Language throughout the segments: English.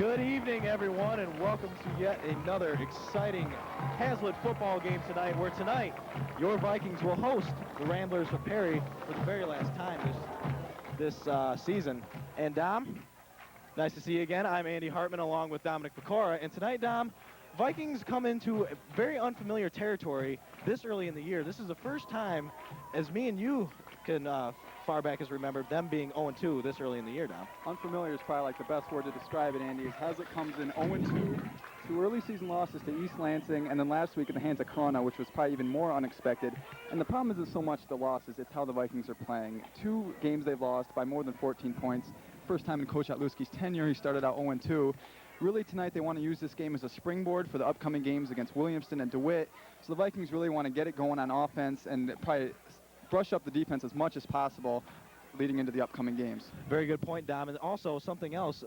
Good evening, everyone, and welcome to yet another exciting Haslett football game tonight, where tonight your Vikings will host the Ramblers of Perry for the very last time this season. And Dom, nice to see you again. I'm Andy Hartman along with Dominic Pecora, and tonight, Dom, Vikings come into very unfamiliar territory this early in the year. This is the first time, as me and you can far back as remember, them being 0-2 this early in the year, Dom. Unfamiliar is probably like the best word to describe it, Andy. As Haslett comes in 0-2, two early season losses to East Lansing, and then last week at the hands of Corona, which was probably even more unexpected. And the problem isn't so much the losses, it's how the Vikings are playing. 2 games they've lost by more than 14 points. First time in Coach Otluski's tenure, he started out 0-2. Really tonight they want to use this game as a springboard for the upcoming games against Williamston and DeWitt. So the Vikings really want to get it going on offense and probably brush up the defense as much as possible leading into the upcoming games. Very good point, Dom. And also something else,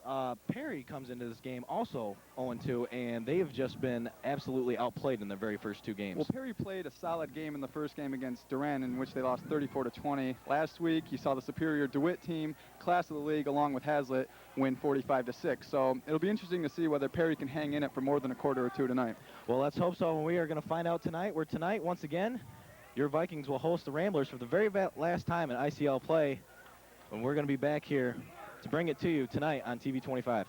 Perry comes into this game also 0-2, and they have just been absolutely outplayed in their very first 2 games. Well, Perry played a solid game in the first game against Durant, in which they lost 34-20. Last week, you saw the superior DeWitt team, class of the league, along with Haslett, win 45-6. So it'll be interesting to see whether Perry can hang in it for more than a quarter or 2 tonight. Well, let's hope so, and we are going to find out tonight, where tonight, once again, your Vikings will host the Ramblers for the very last time in ICL play. And we're going to be back here to bring it to you tonight on TV 25.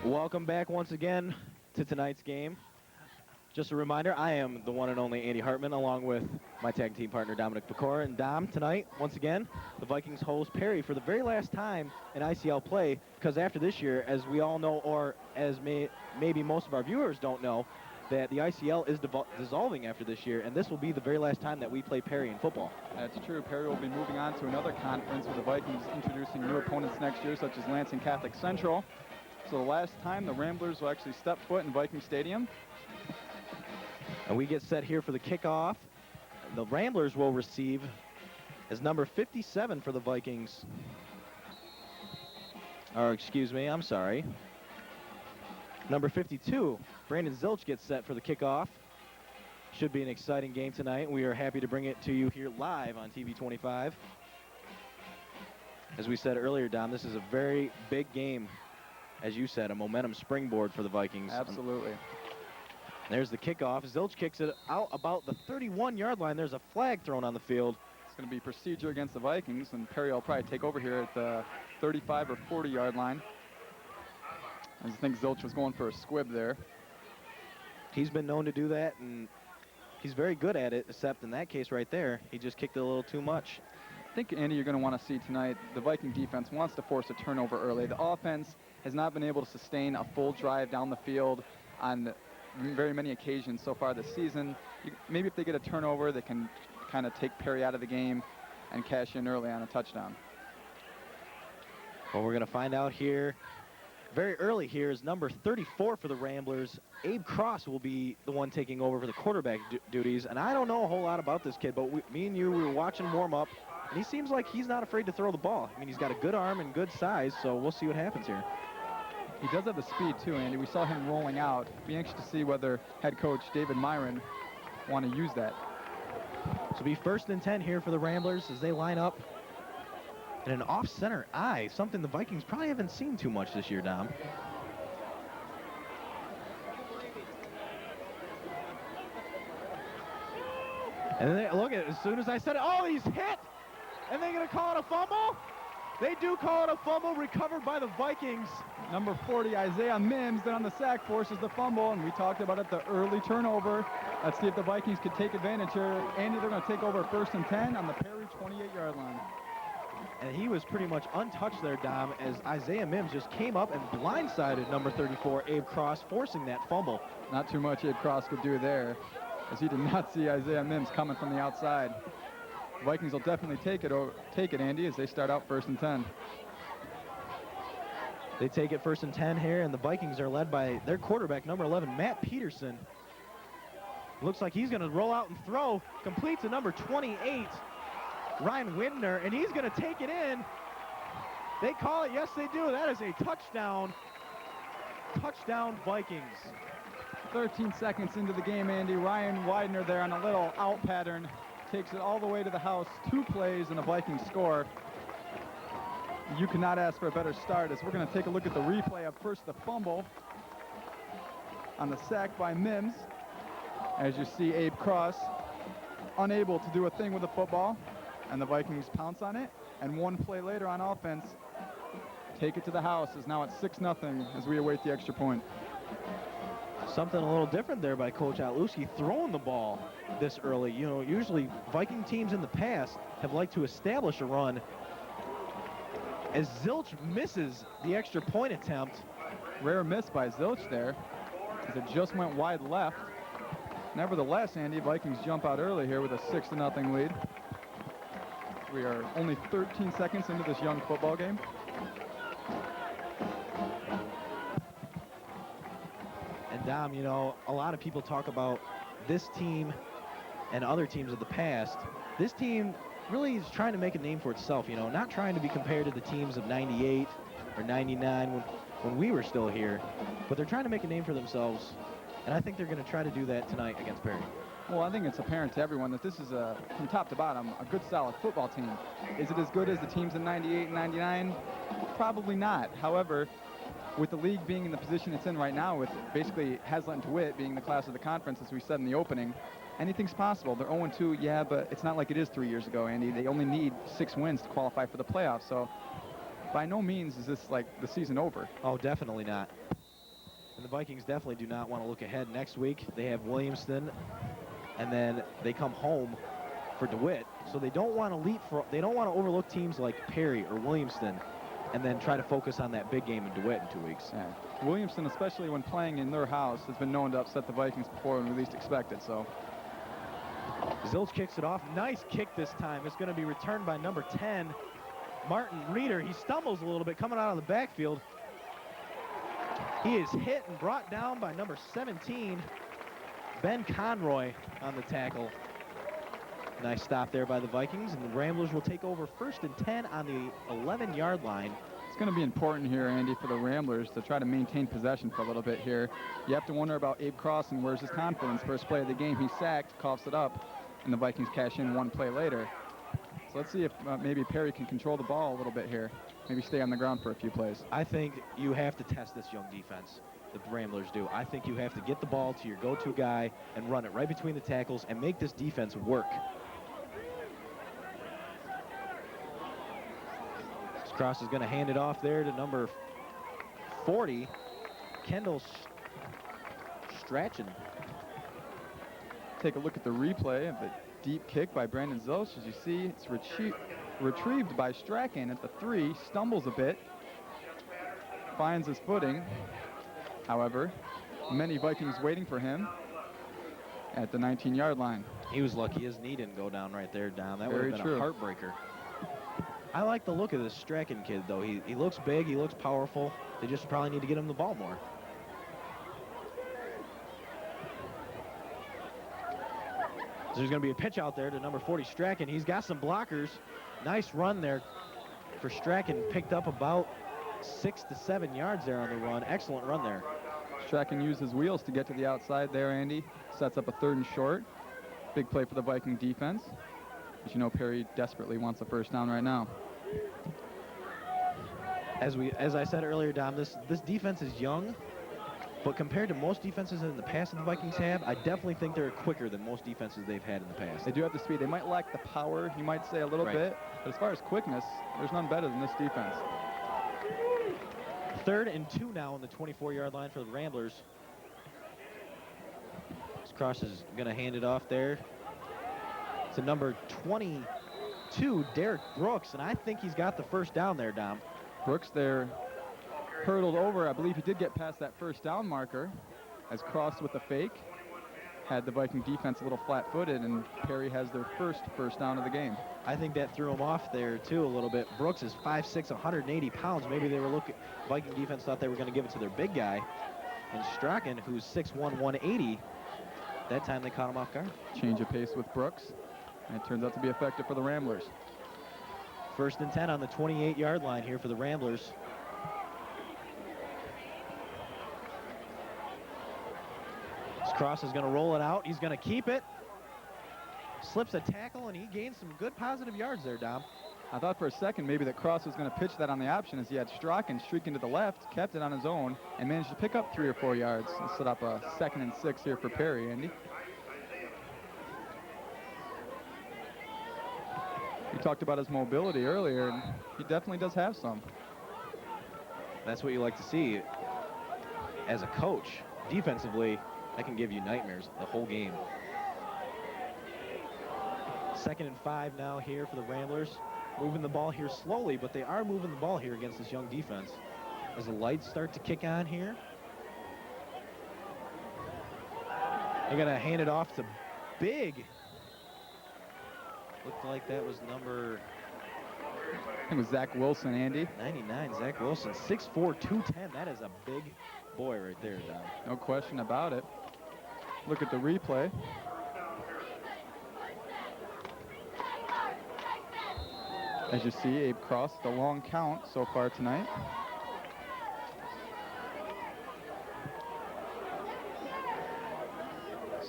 Welcome back once again to tonight's game. Just a reminder, I am the one and only Andy Hartman, along with my tag team partner Dominic Pecora. And Dom, tonight, once again, the Vikings host Perry for the very last time in ICL play, because after this year, as we all know, or as maybe most of our viewers don't know, that the ICL is dissolving after this year, and this will be the very last time that we play Perry in football. That's true. Perry will be moving on to another conference, with the Vikings introducing new opponents next year, such as Lansing Catholic Central. So the last time the Ramblers will actually step foot in Viking Stadium. And we get set here for the kickoff. The Ramblers will receive as number 57 for the Vikings. Or excuse me, I'm sorry. Number 52, Brandon Zilch gets set for the kickoff. Should be an exciting game tonight. We are happy to bring it to you here live on TV 25. As we said earlier, Dom, this is a very big game. As you said, a momentum springboard for the Vikings. Absolutely. There's the kickoff. Zilch kicks it out about the 31-yard line. There's a flag thrown on the field. It's going to be procedure against the Vikings, and Perry will probably take over here at the 35 or 40-yard line. I just think Zilch was going for a squib there. He's been known to do that, and he's very good at it, except in that case right there, he just kicked it a little too much. I think, Andy, you're going to want to see tonight the Viking defense wants to force a turnover early. The offense has not been able to sustain a full drive down the field on very many occasions so far this season. Maybe if they get a turnover, they can kind of take Perry out of the game. and cash in early on a touchdown. Well, we're going to find out here very early here is number 34 for the Ramblers. Abe Cross will be the one taking over for the quarterback duties. And I don't know a whole lot about this kid, but me and you, we were watching warm up, and he seems like he's not afraid to throw the ball. I mean, he's got a good arm and good size, so we'll see what happens here. He does have the speed, too, Andy. We saw him rolling out. Be anxious to see whether head coach David Myron want to use that. So it'll be 1st and 10 here for the Ramblers as they line up. And an off-center eye, something the Vikings probably haven't seen too much this year, Dom. And then look at it, as soon as I said it, oh, he's hit! And they're going to call it a fumble? They do call it a fumble, recovered by the Vikings. Number 40, Isaiah Mims, then on the sack, forces the fumble, and we talked about it, the early turnover. Let's see if the Vikings could take advantage here. Andy, they're going to take over 1st and 10 on the Perry 28-yard line. And he was pretty much untouched there, Dom, as Isaiah Mims just came up and blindsided number 34, Abe Cross, forcing that fumble. Not too much Abe Cross could do there, as he did not see Isaiah Mims coming from the outside. Vikings will definitely take it, Andy, as they start out 1st and 10. They take it 1st and 10 here, and the Vikings are led by their quarterback, number 11, Matt Peterson. Looks like he's going to roll out and throw. Completes to number 28, Ryan Widner, and he's going to take it in. They call it, yes they do. That is a touchdown. Touchdown Vikings. 13 seconds into the game, Andy. Ryan Widener there on a little out pattern. Takes it all the way to the house. 2 plays and the Vikings score. You cannot ask for a better start, as we're going to take a look at the replay of first the fumble on the sack by Mims. As you see, Abe Cross unable to do a thing with the football, and the Vikings pounce on it, and 1 play later on offense, take it to the house, is now at 6-0 as we await the extra point. Something a little different there by Coach Otluski, throwing the ball this early. You know, usually Viking teams in the past have liked to establish a run. As Zilch misses the extra point attempt. Rare miss by Zilch there, as it just went wide left. Nevertheless, Andy, Vikings jump out early here with a 6-0 lead. We are only 13 seconds into this young football game. And Dom, you know, a lot of people talk about this team and other teams of the past. This team really is trying to make a name for itself, you know, not trying to be compared to the teams of 98 or 99 when we were still here, but they're trying to make a name for themselves, and I think they're going to try to do that tonight against Perry. Well, I think it's apparent to everyone that this is, from top to bottom, a good, solid football team. Is it as good as the teams in 98 and 99? Probably not. However, with the league being in the position it's in right now, with basically Haslett and DeWitt being the class of the conference, as we said in the opening, anything's possible. They're 0-2, yeah, but it's not like it is 3 years ago, Andy. They only need 6 wins to qualify for the playoffs, so by no means is this like the season over. Oh, definitely not. And the Vikings definitely do not want to look ahead. Next week, they have Williamston, and then they come home for DeWitt. So they don't want to overlook teams like Perry or Williamston, and then try to focus on that big game in DeWitt in 2 weeks. Yeah. Williamston, especially when playing in their house, has been known to upset the Vikings before when we least expected. So Zilch kicks it off. Nice kick this time. It's going to be returned by number 10, Martin Reeder. He stumbles a little bit coming out of the backfield. He is hit and brought down by number 17, Ben Conroy, on the tackle. Nice stop there by the Vikings, and the Ramblers will take over 1st and 10 on the 11-yard line. It's going to be important here, Andy, for the Ramblers to try to maintain possession for a little bit here. You have to wonder about Abe Cross and where's his confidence. First play of the game, he sacked, coughs it up, and the Vikings cash in 1 play later. So let's see if maybe Perry can control the ball a little bit here. Maybe stay on the ground for a few plays. I think you have to test this young defense, the Ramblers do. I think you have to get the ball to your go-to guy and run it right between the tackles and make this defense work. Cross is going to hand it off there to number 40, Kendall Strachan. Take a look at the replay of the deep kick by Brandon Zilch. As you see, it's retrieved by Strachan at the 3, stumbles a bit, finds his footing. However, many Vikings waiting for him. at the 19-yard line. He was lucky his knee didn't go down right there, Dom. That would Very have been true. a heartbreaker. I like the look of this Strachan kid, though. He looks big. He looks powerful. They just probably need to get him the ball more. So there's going to be a pitch out there to number 40, Strachan. He's got some blockers. Nice run there for Strachan. Picked up about 6 to 7 yards there on the run. Excellent run there. Strachan used his wheels to get to the outside there, Andy. Sets up a 3rd and short. Big play for the Viking defense. As you know, Perry desperately wants a first down right now. As I said earlier, Dom, this defense is young, but compared to most defenses in the past that the Vikings have, I definitely think they're quicker than most defenses they've had in the past. They do have the speed. They might lack the power, you might say, a little bit. But as far as quickness, there's none better than this defense. 3rd and 2 now on the 24-yard line for the Ramblers. This cross is going to hand it off there to number 22, Derek Brooks, and I think he's got the first down there, Dom. Brooks there hurdled over. I believe he did get past that first down marker as crossed with the fake. Had the Viking defense a little flat-footed, and Perry has their first down of the game. I think that threw him off there, too, a little bit. Brooks is 5'6", 180 pounds. Maybe they were Viking defense thought they were going to give it to their big guy. And Strachan, who's 6'1", 180, that time they caught him off guard. Change of pace with Brooks, and it turns out to be effective for the Ramblers. 1st and 10 on the 28-yard line here for the Ramblers. This cross is going to roll it out. He's going to keep it. Slips a tackle, and he gains some good positive yards there, Dom. I thought for a second maybe that Cross was going to pitch that on the option as he had Strachan streaking to the left, kept it on his own, and managed to pick up 3 or 4 yards and set up a 2nd and 6 here for Perry, Andy. We talked about his mobility earlier, and he definitely does have some. That's what you like to see. As a coach, defensively, that can give you nightmares the whole game. 2nd and 5 now here for the Ramblers. Moving the ball here slowly, but they are moving the ball here against this young defense. As the lights start to kick on here, they're going to hand it off to Big. Looked like that was number... I think it was Zach Wilson, Andy. 99, Zach Wilson, 6'4", 210. That is a big boy right there, Don. No question about it. Look at the replay. As you see, Abe crossed the long count so far tonight.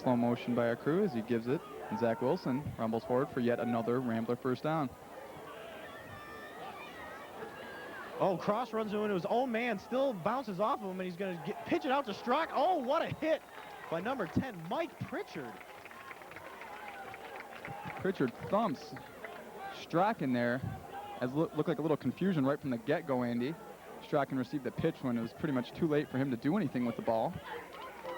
Slow motion by our crew as he gives it. And Zach Wilson rumbles forward for yet another Rambler first down. Oh, Cross runs into his own man, still bounces off of him, and he's going to pitch it out to Strzok. Oh, what a hit by number 10, Mike Pritchard. Pritchard thumps Strachan there, as looked like a little confusion right from the get-go, Andy. Strachan received the pitch when it was pretty much too late for him to do anything with the ball.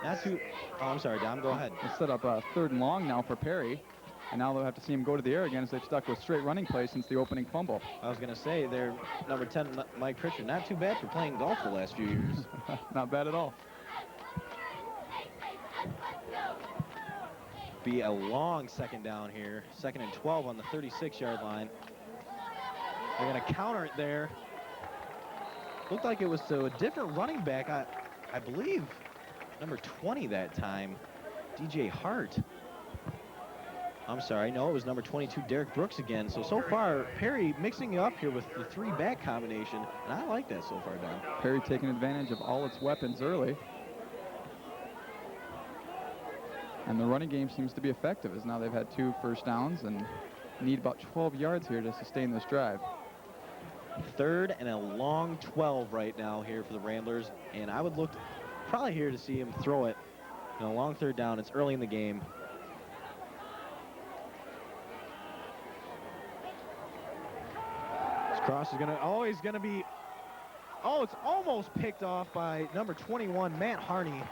Not too... Oh, I'm sorry, Dom, go ahead. They set up a 3rd and long now for Perry, and now they'll have to see him go to the air again as they've stuck with straight running play since the opening fumble. I was going to say, they're number 10, Mike Pritchard, not too bad for playing golf the last few years. Not bad at all. Be a long 2nd down here. 2nd and 12 on the 36-yard line. They're going to counter it there. Looked like it was to a different running back. I believe number 20 that time, DJ Hart. I'm sorry, no, it was number 22, Derek Brooks again. So far, Perry mixing it up here with the 3-back combination, and I like that so far, Don. Perry taking advantage of all its weapons early. And the running game seems to be effective, as now they've had 2 first downs and need about 12 yards here to sustain this drive. 3rd and a long 12 right now here for the Ramblers, and I would look probably here to see him throw it in a long 3rd down. It's early in the game. This cross is he's gonna be, it's almost picked off by number 21, Matt Harney.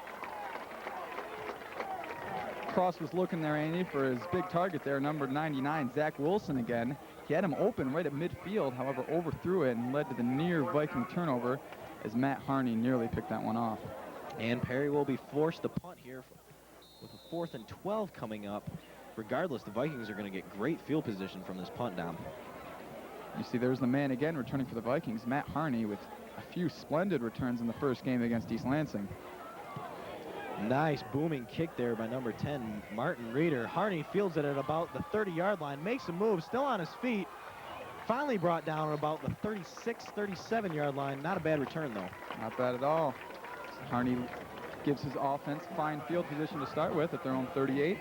Cross was looking there, Andy, for his big target there, number 99, Zach Wilson again. He had him open right at midfield, however, overthrew it and led to the near Viking turnover as Matt Harney nearly picked that one off. And Perry will be forced to punt here with a 4th and 12 coming up. Regardless, the Vikings are going to get great field position from this punt down. You see there's the man again returning for the Vikings, Matt Harney, with a few splendid returns in the first game against East Lansing. Nice booming kick there by number 10, Martin Reeder. Harney fields it at about the 30-yard line, makes a move, still on his feet. Finally brought down at about the 36, 37-yard line. Not a bad return, though. Not bad at all. Harney gives his offense fine field position to start with at their own 38.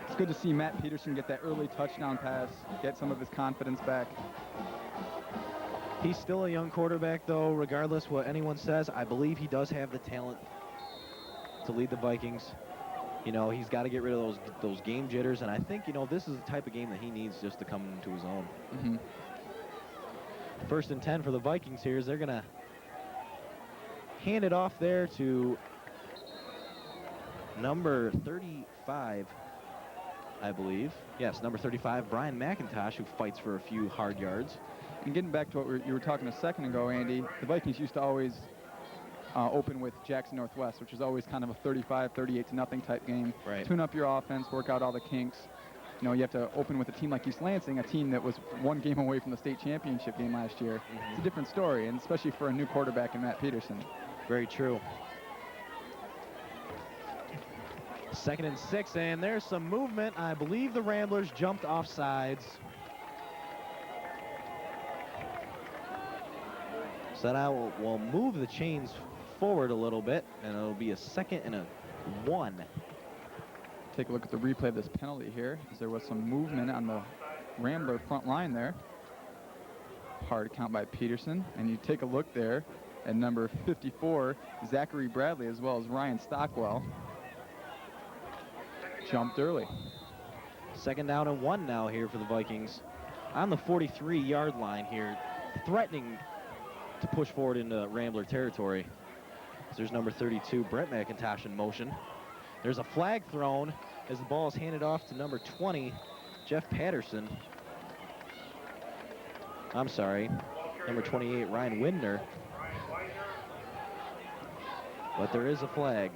It's good to see Matt Peterson get that early touchdown pass, get some of his confidence back. He's still a young quarterback, though, regardless what anyone says. I believe he does have the talent to lead the Vikings. You know, he's got to get rid of those game jitters, and I think, you know, this is the type of game that he needs just to come into his own. Mm-hmm. 1st and 10 for the Vikings here. They're going to hand it off there to number 35, I believe. Yes, number 35, Brian McIntosh, who fights for a few hard yards. And getting back to what you were talking a second ago, Andy, the Vikings used to always open with Jackson Northwest, which is always kind of a 35, 38-0 type game. Right. Tune up your offense, work out all the kinks. You know, you have to open with a team like East Lansing, a team that was one game away from the state championship game last year. Mm-hmm. It's a different story, and especially for a new quarterback in Matt Peterson. Very true. 2nd and 6, and there's some movement. I believe the Ramblers jumped off sides. So that will move the chains forward a little bit, and it'll be a 2nd and a 1. Take a look at the replay of this penalty here, as there was some movement on the Rambler front line there. Hard count by Peterson, and you take a look there at number 54, Zachary Bradley, as well as Ryan Stockwell. Jumped early. 2nd down and 1 now here for the Vikings. On the 43-yard line here, threatening to push forward into Rambler territory. So there's number 32, Brent McIntosh, in motion. There's a flag thrown as the ball is handed off to number 20, Jeff Patterson. I'm sorry, number 28, Ryan Windner. But there is a flag.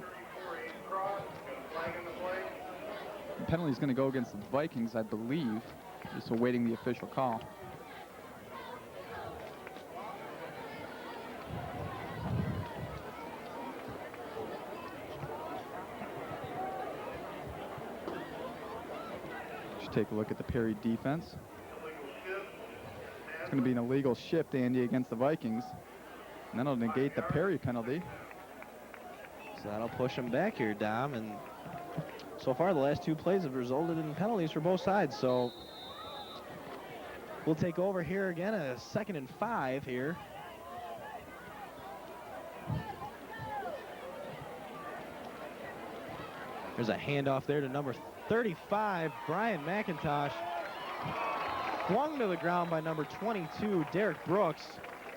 The penalty is going to go against the Vikings, I believe, just awaiting the official call. Take a look at the Perry defense. It's going to be an illegal shift, Andy, against the Vikings. And that'll negate the Perry penalty. So that'll push him back here, Dom. And so far, the last 2 plays have resulted in penalties for both sides. So we'll take over here again, a 2nd and 5 here. There's a handoff there to number 35, Brian McIntosh. Flung to the ground by number 22, Derek Brooks.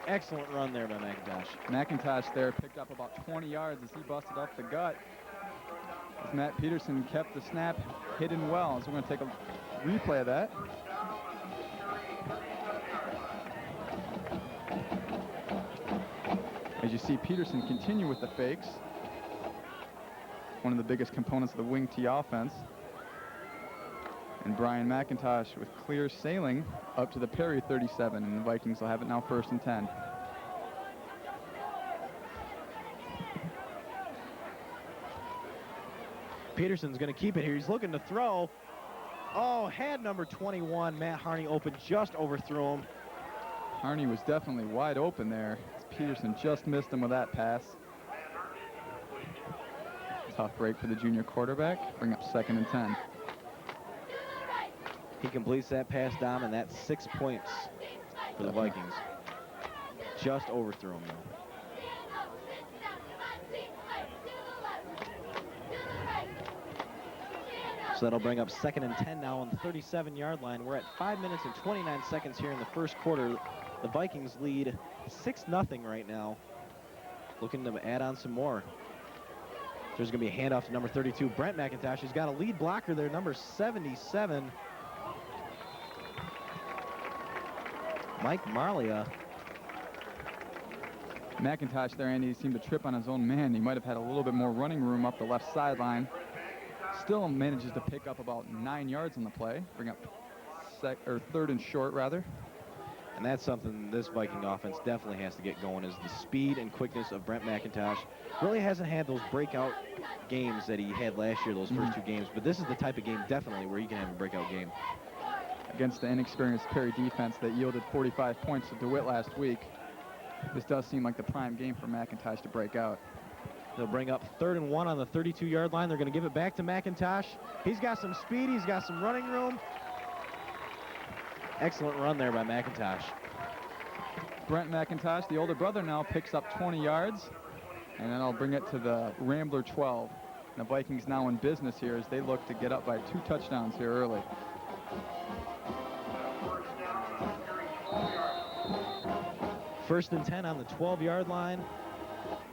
Excellent run there by McIntosh. McIntosh there picked up about 20 yards as he busted off the gut. As Matt Peterson kept the snap hidden well. So we're going to take a replay of that. As you see Peterson continue with the fakes. One of the biggest components of the wing T offense. And Brian McIntosh with clear sailing up to the Perry 37, and the Vikings will have it now 1st and 10. Peterson's going to keep it here. He's looking to throw. Oh, had number 21, Matt Harney, open, just overthrew him. Harney was definitely wide open there. Peterson just missed him with that pass. Tough break for the junior quarterback. Bring up 2nd and 10. He completes that pass, Dom, and that's 6 points for the Vikings. Just overthrew him, though. So that'll bring up 2nd and 10 now on the 37-yard line. We're at 5 minutes and 29 seconds here in the first quarter. The Vikings lead 6-0 right now. Looking to add on some more. There's going to be a handoff to number 32, Brent McIntosh. He's got a lead blocker there, number 77, Mike Marlia. McIntosh there, Andy, seemed to trip on his own man. He might have had a little bit more running room up the left sideline. Still manages to pick up about 9 yards on the play. Bring up third and short, rather. And that's something this Viking offense definitely has to get going, is the speed and quickness of Brent McIntosh. Really hasn't had those breakout games that he had last year, those first two games. But this is the type of game definitely where you can have a breakout game. Against the inexperienced Perry defense that yielded 45 points to DeWitt last week, this does seem like the prime game for McIntosh to break out. They'll bring up 3rd and 1 on the 32-yard line. They're going to give it back to McIntosh. He's got some speed. He's got some running room. Excellent run there by McIntosh. Brent McIntosh, the older brother, now picks up 20 yards, and then I'll bring it to the Rambler 12. And the Vikings now in business here as they look to get up by 2 touchdowns here early. First and 10 on the 12-yard line.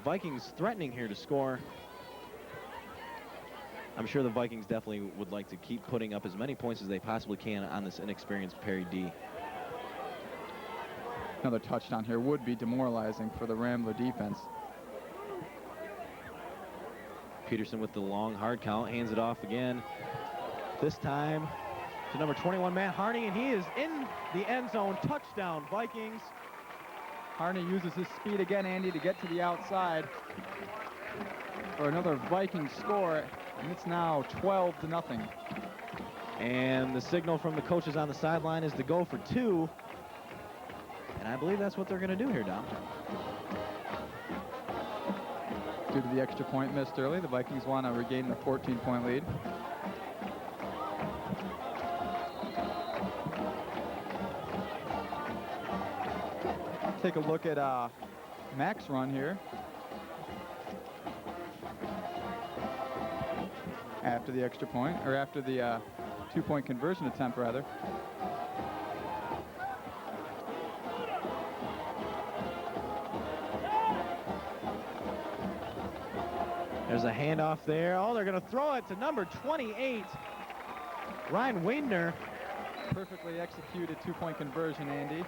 Vikings threatening here to score. I'm sure the Vikings definitely would like to keep putting up as many points as they possibly can on this inexperienced Perry D. Another touchdown here would be demoralizing for the Rambler defense. Peterson with the long hard count, hands it off again. This time to number 21, Matt Harney, and he is in the end zone. Touchdown, Vikings. Harney uses his speed again, Andy, to get to the outside for another Viking score, and it's now 12-0. And the signal from the coaches on the sideline is to go for 2. And I believe that's what they're going to do here, Dom. Due to the extra point missed early, the Vikings want to regain the 14-point lead. Take a look at Mac's run here. After the extra point, or after the 2-point conversion attempt, rather. There's a handoff there. Oh, they're going to throw it to number 28, Ryan Wadner. Perfectly executed 2-point conversion, Andy.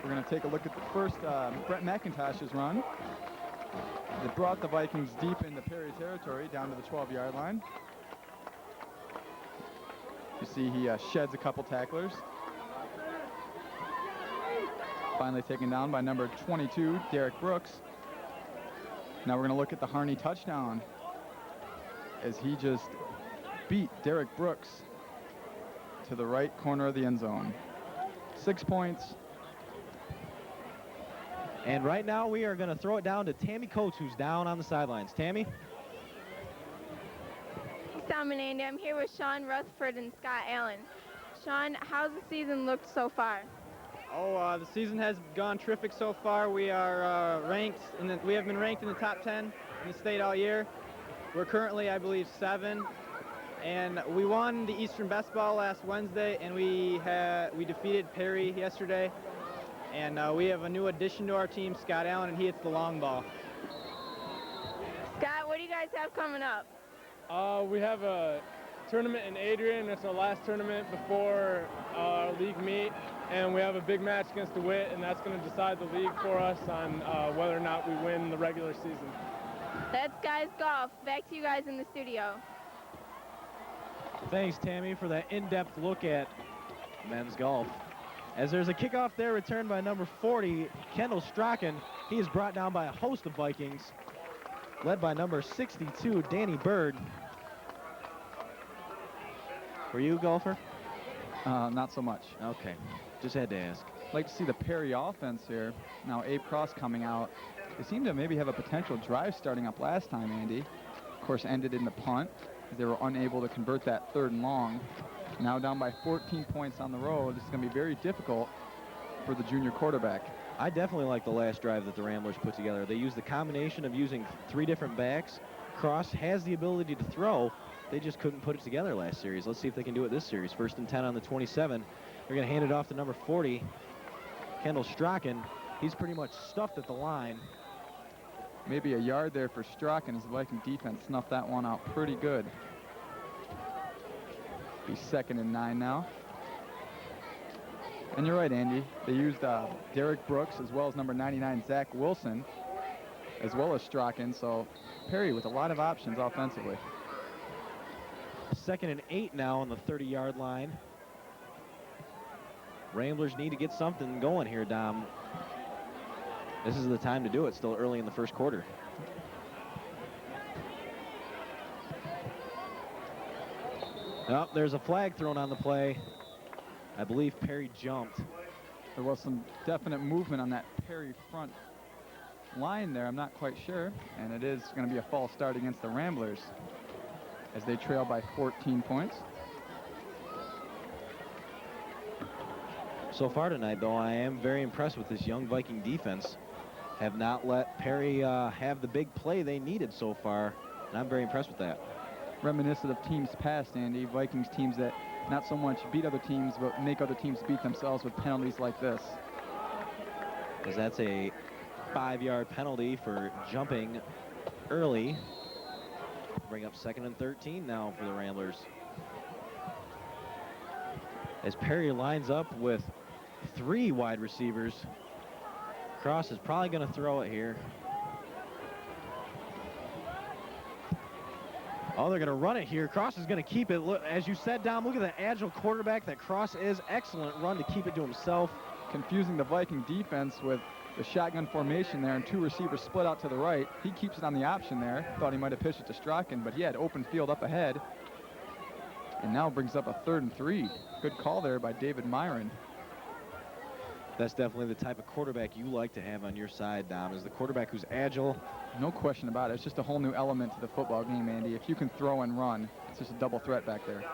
We're going to take a look at the first Brent McIntosh's run. It brought the Vikings deep into Perry territory, down to the 12-yard line. You see he sheds a couple tacklers. Finally taken down by number 22, Derek Brooks. Now we're going to look at the Harney touchdown as he just beat Derek Brooks to the right corner of the end zone. 6 points. And right now we are going to throw it down to Tammy Coates, who's down on the sidelines. Tammy? Thanks, Tom and Andy. I'm here with Sean Rutherford and Scott Allen. Sean, how's the season looked so far? Oh, the season has gone terrific so far. We are we have been ranked in the top 10 in the state all year. We're currently, I believe, 7. And we won the Eastern Best Ball last Wednesday, and we defeated Perry yesterday. And we have a new addition to our team, Scott Allen, and he hits the long ball. Scott, what do you guys have coming up? We have a tournament in Adrian. It's our last tournament before our league meet. And we have a big match against DeWitt, and that's going to decide the league for us on whether or not we win the regular season. That's guys golf. Back to you guys in the studio. Thanks, Tammy, for that in-depth look at men's golf. As there's a kickoff there returned by number 40, Kendall Strachan. He is brought down by a host of Vikings, led by number 62, Danny Bird. Were you a golfer? Not so much. Okay, just had to ask. I'd like to see the Perry offense here. Now Abe Cross coming out. They seem to maybe have a potential drive starting up last time, Andy. Of course, ended in the punt, as they were unable to convert that 3rd and long. Now down by 14 points on the road. It's going to be very difficult for the junior quarterback. I definitely like the last drive that the Ramblers put together. They used the combination of using 3 different backs. Cross has the ability to throw. They just couldn't put it together last series. Let's see if they can do it this series. 1st and 10 on the 27. They're going to hand it off to number 40, Kendall Strachan. He's pretty much stuffed at the line. Maybe a yard there for Strachan as the Viking defense snuffed that one out pretty good. Be 2nd and 9 now. And you're right, Andy. They used Derek Brooks as well as number 99, Zach Wilson. as well as Strachan. So Perry with a lot of options offensively. 2nd and 8 now on the 30-yard line. Ramblers need to get something going here, Dom. This is the time to do it, still early in the first quarter. Oh, there's a flag thrown on the play. I believe Perry jumped. There was some definite movement on that Perry front line there. I'm not quite sure. And it is going to be a false start against the Ramblers as they trail by 14 points. So far tonight, though, I am very impressed with this young Viking defense. Have not let Perry have the big play they needed so far, and I'm very impressed with that. Reminiscent of teams past, Andy. Vikings teams that not so much beat other teams, but make other teams beat themselves with penalties like this. Because that's a 5-yard penalty for jumping early. Bring up 2nd and 13 now for the Ramblers. As Perry lines up with 3 wide receivers, Cross is probably going to throw it here. Oh, they're going to run it here. Cross is going to keep it. Look, as you said, Dom, look at the agile quarterback that Cross is. Excellent run to keep it to himself. Confusing the Viking defense with the shotgun formation there and 2 receivers split out to the right. He keeps it on the option there. Thought he might have pitched it to Strachan, but he had open field up ahead. And now brings up a 3rd and 3. Good call there by David Myron. That's definitely the type of quarterback you like to have on your side, Dom, is the quarterback who's agile. No question about it. It's just a whole new element to the football game, Andy. If you can throw and run, it's just a double threat back there.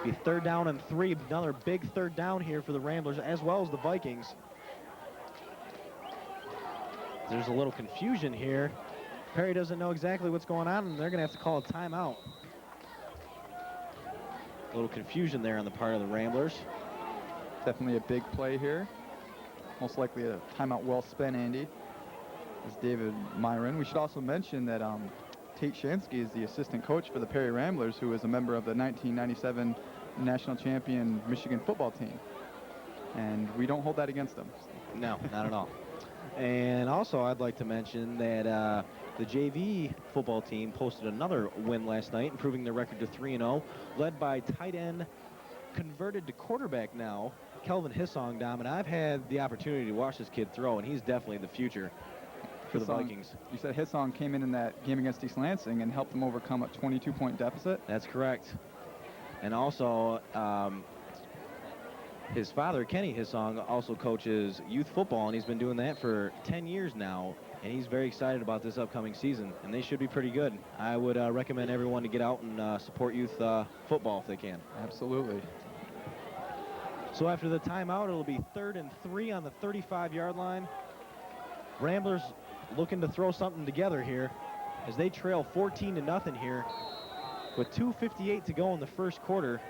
Be 3rd down and 3. Another big 3rd down here for the Ramblers as well as the Vikings. There's a little confusion here. Perry doesn't know exactly what's going on, and they're going to have to call a timeout. A little confusion there on the part of the Ramblers. Definitely a big play here. Most likely a timeout well spent, Andy. As David Myron. We should also mention that Tate Shansky is the assistant coach for the Perry Ramblers, who is a member of the 1997 national champion Michigan football team. And we don't hold that against them. No, not at all. And also, I'd like to mention that the JV football team posted another win last night, improving their record to 3-0, led by tight end, converted to quarterback now, Kelvin Hissong, Dom. And I've had the opportunity to watch this kid throw, and he's definitely the future for the Vikings. You said Hissong came in that game against East Lansing and helped them overcome a 22-point deficit? That's correct. And also, his father, Kenny Hissong, also coaches youth football, and he's been doing that for 10 years now, and he's very excited about this upcoming season, and they should be pretty good. I would recommend everyone to get out and support youth football if they can. Absolutely. So after the timeout, it'll be 3rd and 3 on the 35-yard line. Ramblers looking to throw something together here as they trail 14-0 here with 2:58 to go in the first quarter.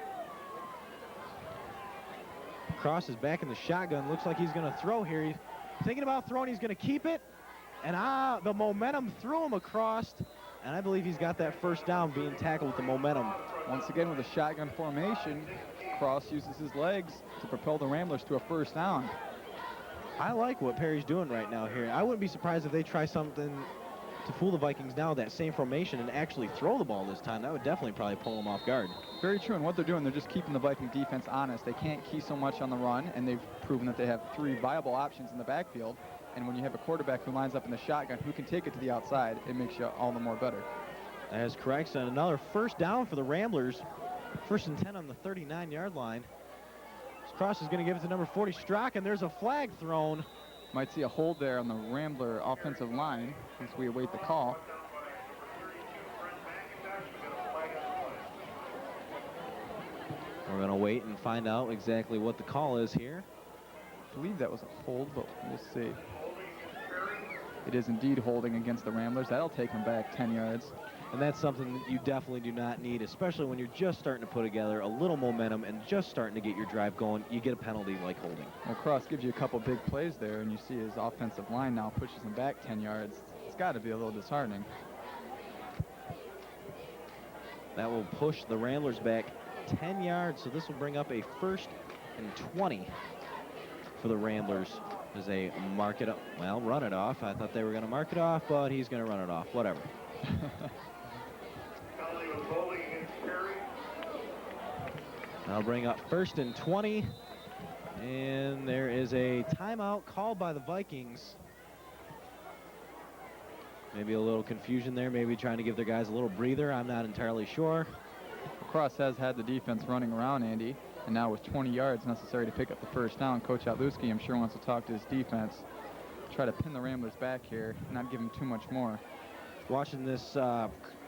Cross is back in the shotgun. Looks like he's going to throw here. He's thinking about throwing. He's going to keep it. And the momentum threw him across. And I believe he's got that first down being tackled with the momentum. Once again with a shotgun formation, Cross uses his legs to propel the Ramblers to a first down. I like what Perry's doing right now here. I wouldn't be surprised if they try something to fool the Vikings now, that same formation, and actually throw the ball this time. That would definitely probably pull them off guard. Very true, and what they're doing, they're just keeping the Viking defense honest. They can't key so much on the run, and they've proven that they have 3 viable options in the backfield. And when you have a quarterback who lines up in the shotgun who can take it to the outside, it makes you all the more better. That is correct. So another first down for the Ramblers. 1st and 10 on the 39-yard line. Cross is going to give it to number 40, Strachan. There's a flag thrown. Might see a hold there on the Rambler offensive line as we await the call. We're going to wait and find out exactly what the call is here. I believe that was a hold, but we'll see. It is indeed holding against the Ramblers. That'll take them back 10 yards. And that's something that you definitely do not need, especially when you're just starting to put together a little momentum and just starting to get your drive going. You get a penalty like holding. Well, Cross gives you a couple big plays there, and you see his offensive line now pushes him back 10 yards. It's got to be a little disheartening. That will push the Ramblers back 10 yards, so this will bring up a 1st and 20 for the Ramblers. as they mark it up. Well, run it off. I thought they were going to mark it off, but he's going to run it off. Whatever. I'll bring up 1st and 20. And there is a timeout called by the Vikings. Maybe a little confusion there, maybe trying to give their guys a little breather. I'm not entirely sure. Cross has had the defense running around, Andy, and now with 20 yards necessary to pick up the first down, Coach Otluski, I'm sure, wants to talk to his defense, try to pin the Ramblers back here, not give them too much more. Watching this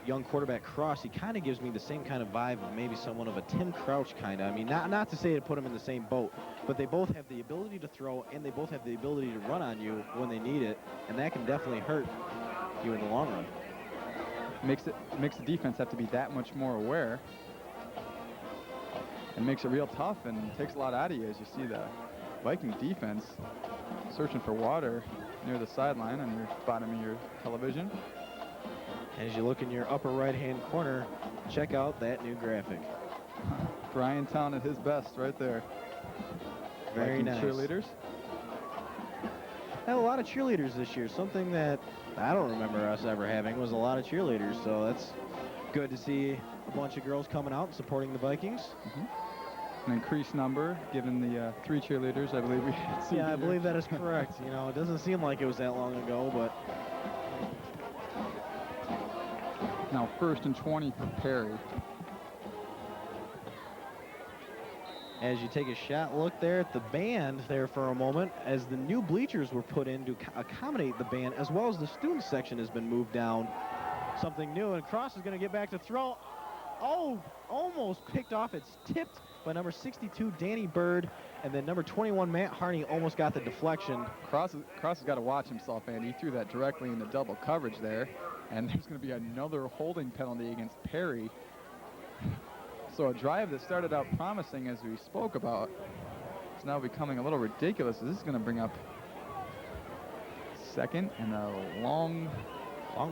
young quarterback Cross, he kind of gives me the same kind of vibe of maybe someone of a Tim Crouch kind of. I mean, not to say to put them in the same boat, but they both have the ability to throw and they both have the ability to run on you when they need it, and that can definitely hurt you in the long run. Makes the defense have to be that much more aware, and makes it real tough and takes a lot out of you as you see the Vikings defense searching for water near the sideline on your bottom of your television. As you look in your upper right-hand corner, check out that new graphic. Bryantown at his best right there. Very nice. Cheerleaders. Had a lot of cheerleaders this year. Something that I don't remember us ever having was a lot of cheerleaders. So that's good to see a bunch of girls coming out and supporting the Vikings. An increased number, given the 3 cheerleaders I believe we had. Yeah, I believe that is correct. You know, it doesn't seem like it was that long ago, but now 1st and 20 for Perry. as you take a shot look there at the band there for a moment, as the new bleachers were put in to accommodate the band, as well as the student section has been moved down. Something new, and Cross is going to get back to throw. Oh, almost picked off. It's tipped by number 62, Danny Bird, and then number 21, Matt Harney, almost got the deflection. Cross has got to watch himself, and he threw that directly into double coverage there, and there's going to be another holding penalty against Perry. So a drive that started out promising, as we spoke about, is now becoming a little ridiculous. This is going to bring up second and a long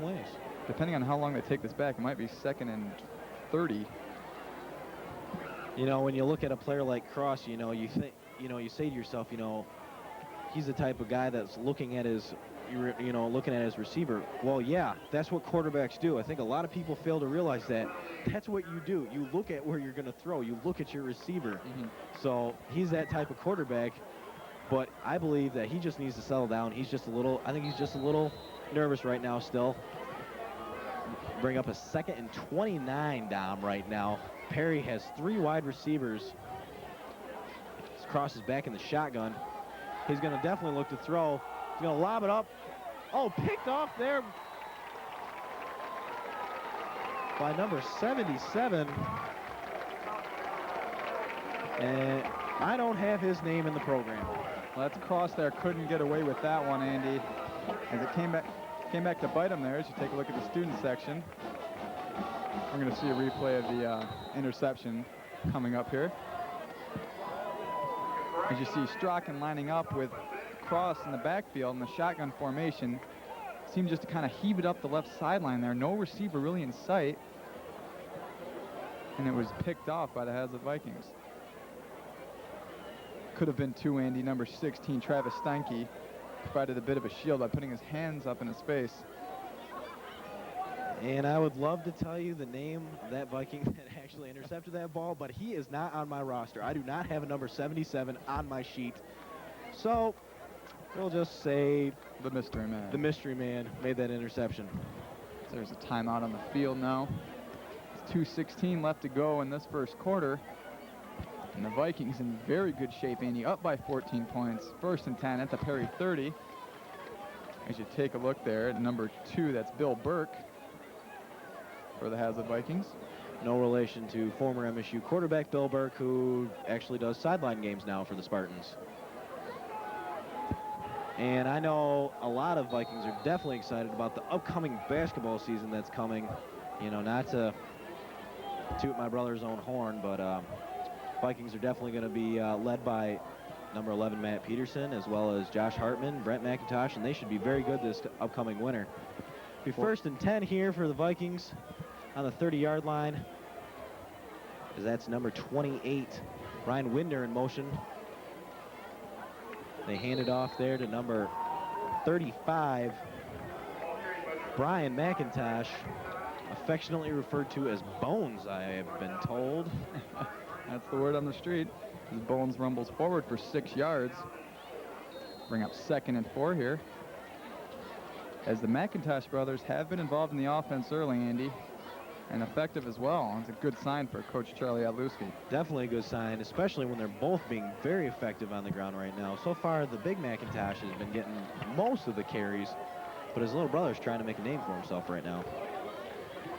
ways. Depending on how long they take this back, it might be 2nd and 30. You know, when you look at a player like Cross, you know, you think, you know, you say to yourself, you know, he's the type of guy that's looking at his, looking at his receiver. Well, yeah, that's what quarterbacks do. I think a lot of people fail to realize that. That's what you do. You look at where you're going to throw. You look at your receiver. So he's that type of quarterback, but I believe that he just needs to settle down. He's just a little, I think he's just a little nervous right now still. Bring up a 2nd and 29, Dom, right now. Perry has 3 wide receivers. Cross is back in the shotgun. He's going to definitely look to throw. He's going to lob it up. Oh, picked off there by number 77. And I don't have his name in the program. Well, that's Cross there. Couldn't get away with that one, Andy. As it came back to bite him there. As you take a look at the student section, we're going to see a replay of the interception coming up here. As you see Strachan lining up with Cross in the backfield in the shotgun formation, seemed just to kind of heave it up the left sideline there. No receiver really in sight, and it was picked off by the Haslett Vikings. Could have been 2, Andy. Number 16, Travis Steinke, provided a bit of a shield by putting his hands up in his face. And I would love to tell you the name of that Viking that actually intercepted that ball, but he is not on my roster. I do not have a number 77 on my sheet. So we'll just say the mystery man. The mystery man made that interception. So there's a timeout on the field now. It's 2:16 left to go in this first quarter. And the Vikings in very good shape, Andy, up by 14 points. 1st and 10 at the Perry 30. As you take a look there at number 2, that's Bill Burke for the Haslett Vikings. No relation to former MSU quarterback Bill Burke, who actually does sideline games now for the Spartans. And I know a lot of Vikings are definitely excited about the upcoming basketball season that's coming. You know, not to toot my brother's own horn, but Vikings are definitely going to be led by number 11, Matt Peterson, as well as Josh Hartman, Brent McIntosh, and they should be very good this upcoming winter. Be 1st and 10 here for the Vikings on the 30-yard line, as that's number 28, Ryan Winder in motion. They hand it off there to number 35, Brian McIntosh, affectionately referred to as Bones, I have been told. That's the word on the street. As Bones rumbles forward for 6 yards. Bring up 2nd and 4 here. As the McIntosh brothers have been involved in the offense early, Andy, and effective as well. It's a good sign for Coach Charlie Adluski. Definitely a good sign, especially when they're both being very effective on the ground right now. So far, the big McIntosh has been getting most of the carries, but his little brother's trying to make a name for himself right now.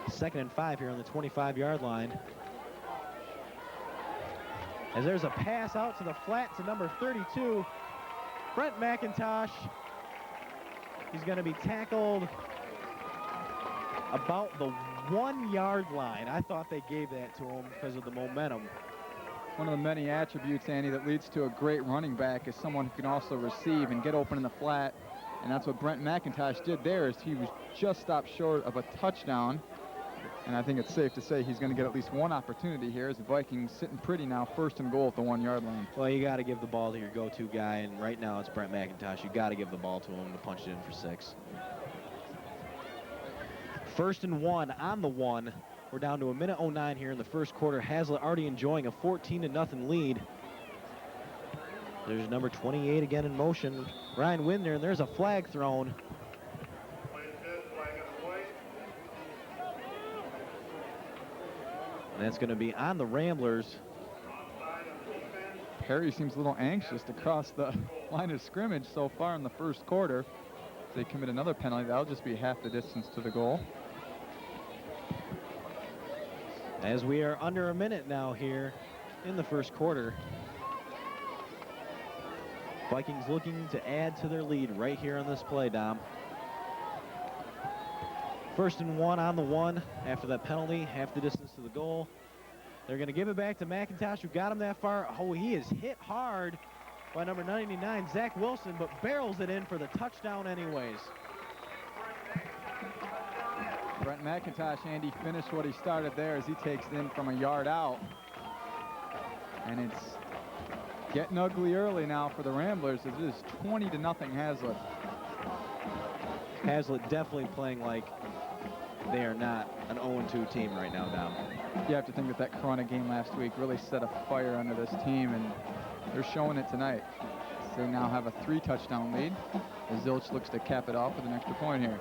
2nd and 5 here on the 25-yard line. As there's a pass out to the flat to number 32, Brent McIntosh. He's going to be tackled about the 1-yard line. I thought they gave that to him because of the momentum. One of the many attributes, Andy, that leads to a great running back is someone who can also receive and get open in the flat. And that's what Brent McIntosh did there, is he was just stopped short of a touchdown. And I think it's safe to say he's going to get at least one opportunity here, as the Vikings sitting pretty now, 1st and goal at the 1-yard line. Well, you got to give the ball to your go-to guy, and right now it's Brent McIntosh. You got to give the ball to him to punch it in for 6. 1st and 1 on the 1. We're down to 1:09 here in the first quarter. Haslett already enjoying a 14-0 lead. There's number 28 again in motion, Ryan Widner, and there's a flag thrown. And that's going to be on the Ramblers. Perry seems a little anxious to cross the line of scrimmage so far in the first quarter. If they commit another penalty, that'll just be half the distance to the goal. As we are under a minute now here in the first quarter. Vikings looking to add to their lead right here on this play, Dom. 1st and 1 on the 1 after that penalty, half the distance to the goal. They're going to give it back to McIntosh, who got him that far. Oh, he is hit hard by number 99, Zach Wilson, but barrels it in for the touchdown anyways. Brent McIntosh, Andy, finished what he started there as he takes it in from a yard out. And it's getting ugly early now for the Ramblers, as it is 20-0 Haslett. Haslett definitely playing like they are not an 0-2 team right now, Dom. You have to think that Corona game last week really set a fire under this team, and they're showing it tonight. So they now have a 3-touchdown lead, as Zilch looks to cap it off with an extra point here.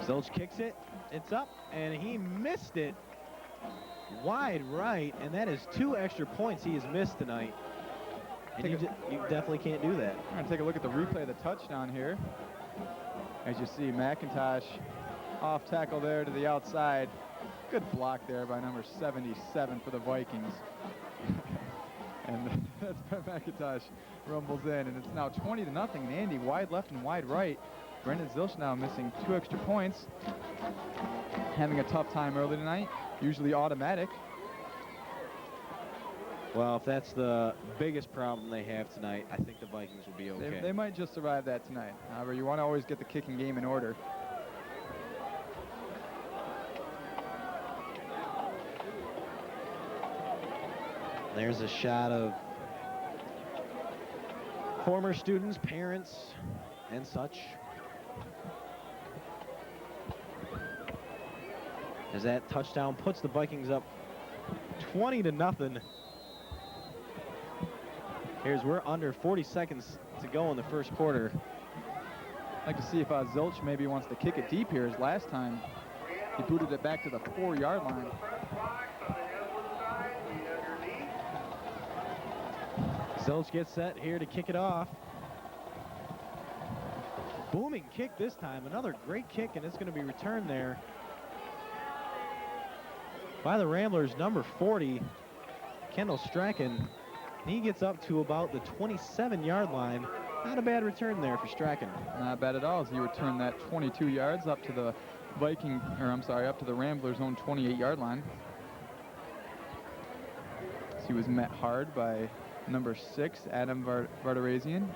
Zilch kicks it, it's up, and he missed it wide right, and that is 2 extra points he has missed tonight. And you definitely can't do that. We're going to take a look at the replay of the touchdown here. As you see, McIntosh off tackle there to the outside. Good block there by number 77 for the Vikings. And that's Brent McIntosh rumbles in, and it's now 20-0. And Andy, wide left and wide right. Brendan Zilch now missing 2 extra points. Having a tough time early tonight, usually automatic. Well, if that's the biggest problem they have tonight, I think the Vikings will be okay. They might just survive that tonight. However, you want to always get the kicking game in order. There's a shot of former students, parents, and such. As that touchdown puts the Vikings up 20-0. We're under 40 seconds to go in the first quarter. I'd like to see if Zilch maybe wants to kick it deep here, as last time he booted it back to the 4-yard line. Zilch gets set here to kick it off. Booming kick this time. Another great kick, and it's going to be returned there by the Ramblers, number 40, Kendall Strachan. He gets up to about the 27-yard line. Not a bad return there for Strachan. Not bad at all, as he returned that 22 yards up to the up to the Ramblers' own 28-yard line. So he was met hard by number 6, Adam Vartarazian,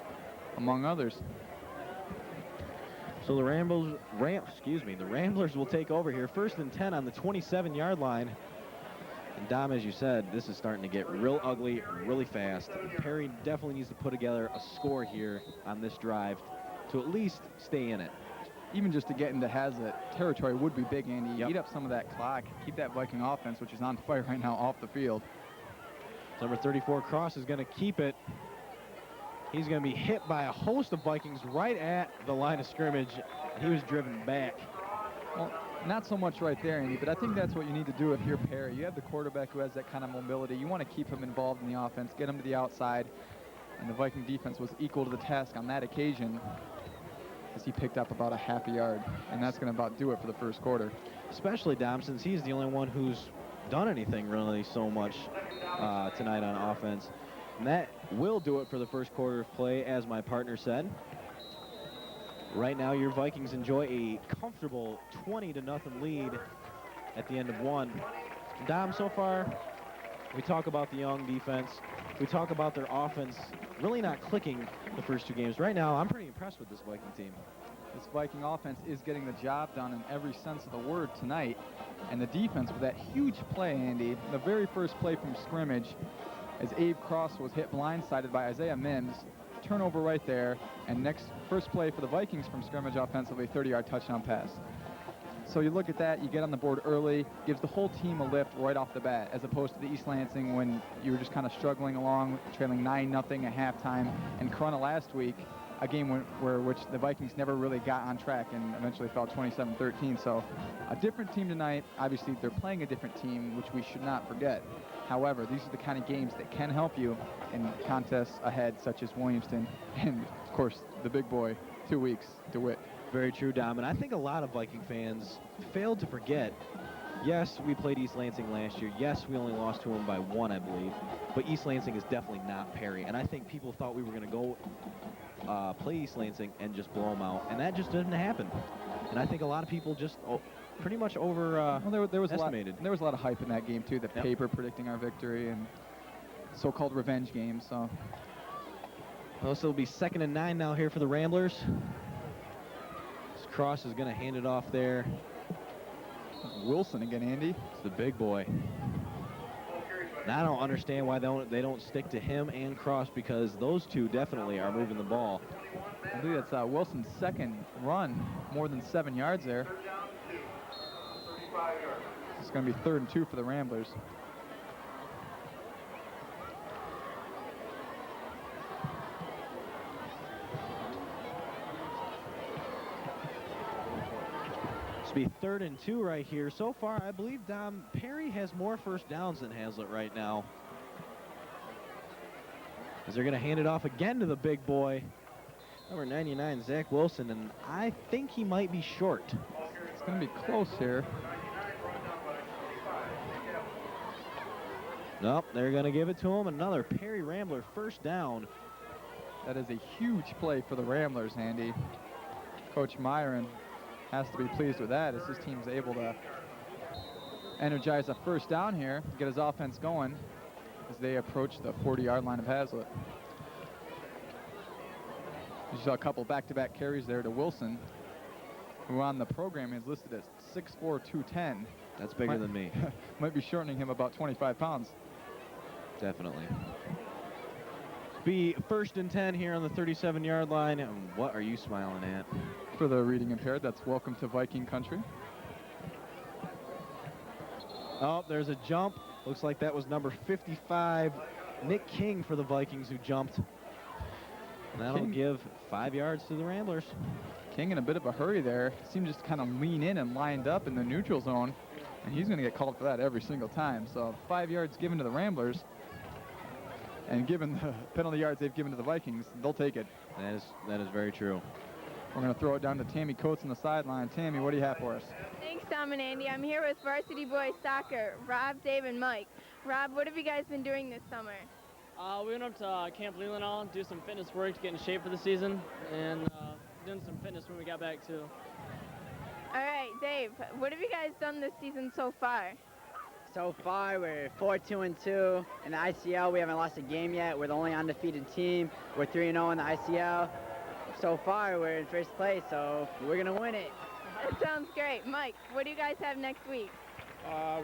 among others. So the Ramblers will take over here. 1st and 10 on the 27-yard line. And Dom, as you said, this is starting to get real ugly really fast. Perry definitely needs to put together a score here on this drive to at least stay in it. Even just to get into Haslett territory would be big, Andy. Yep. Eat up some of that clock, keep that Viking offense, which is on fire right now, off the field. Number 34, Cross, is going to keep it. He's going to be hit by a host of Vikings right at the line of scrimmage. He was driven back. Well, not so much right there, Andy, but I think that's what you need to do if you're Perry. You have the quarterback who has that kind of mobility. You want to keep him involved in the offense, get him to the outside, and the Viking defense was equal to the task on that occasion as he picked up about a half a yard, and that's going to about do it for the first quarter. Especially Dom, since he's the only one who's done anything really so much tonight on offense. And that will do it for the first quarter of play, as my partner said. Right now, your Vikings enjoy a comfortable 20-0 lead at the end of one. Dom, so far, we talk about the young defense. We talk about their offense really not clicking the first two games. Right now, I'm pretty impressed with this Viking team. This Viking offense is getting the job done in every sense of the word tonight. And the defense with that huge play, Andy, the very first play from scrimmage, as Abe Cross was hit blindsided by Isaiah Mims, turnover right there, and first play for the Vikings from scrimmage offensively, 30-yard touchdown pass. So you look at that, you get on the board early, gives the whole team a lift right off the bat, as opposed to the East Lansing when you were just kind of struggling along, trailing 9-0 at halftime, and Corunna last week, a game which the Vikings never really got on track and eventually fell 27-13. So a different team tonight. Obviously, they're playing a different team, which we should not forget. However, these are the kind of games that can help you in contests ahead, such as Williamston and, of course, the big boy, 2 weeks, DeWitt. Very true, Dom. And I think a lot of Viking fans failed to forget, yes, we played East Lansing last year. Yes, we only lost to them by 1, I believe. But East Lansing is definitely not Perry. And I think people thought we were going to go play East Lansing and just blow them out. And that just didn't happen. And I think a lot of people just pretty much there was estimated. There was a lot of hype in that game, too. The paper predicting our victory and so-called revenge game. So it'll be 2nd and 9 now here for the Ramblers. Cross is going to hand it off there. Wilson again, Andy. It's the big boy. And I don't understand why they don't stick to him and Cross, because those two definitely are moving the ball. I believe that's Wilson's second run, more than 7 yards there. It's going to be 3rd and 2 for the Ramblers. Be 3rd and 2 right here. So far, I believe Dom, Perry has more first downs than Haslett right now. As they're going to hand it off again to the big boy, number 99, Zach Wilson, and I think he might be short. It's going to be close here. Nope, they're going to give it to him. Another Perry Rambler first down. That is a huge play for the Ramblers, Andy. Coach Myron has to be pleased with that, as his team's able to energize a first down here, get his offense going as they approach the 40-yard line of Haslett. You saw a couple back-to-back carries there to Wilson, who on the program is listed as 6'4", 210. That's bigger than me. Might be shortening him about 25 pounds. Definitely. Be 1st and 10 here on the 37-yard line. And what are you smiling at? For the reading impaired, that's welcome to Viking country. Oh, there's a jump. Looks like that was number 55, Nick King, for the Vikings, who jumped. And that'll give 5 yards to the Ramblers. King in a bit of a hurry there. Seemed just kind of lean in and lined up in the neutral zone. And he's going to get called for that every single time. So 5 yards given to the Ramblers. And given the penalty yards they've given to the Vikings, they'll take it. That is very true. We're going to throw it down to Tammy Coates on the sideline. Tammy, what do you have for us? Thanks, Tom and Andy. I'm here with Varsity Boys Soccer, Rob, Dave, and Mike. Rob, what have you guys been doing this summer? We went up to Camp Leelanau, do some fitness work to get in shape for the season, and doing some fitness when we got back, too. All right, Dave, what have you guys done this season so far? So far, we're 4-2-2. In the ICL, we haven't lost a game yet. We're the only undefeated team. We're 3-0 in the ICL. So far, we're in first place, so we're going to win it. That sounds great. Mike, what do you guys have next week?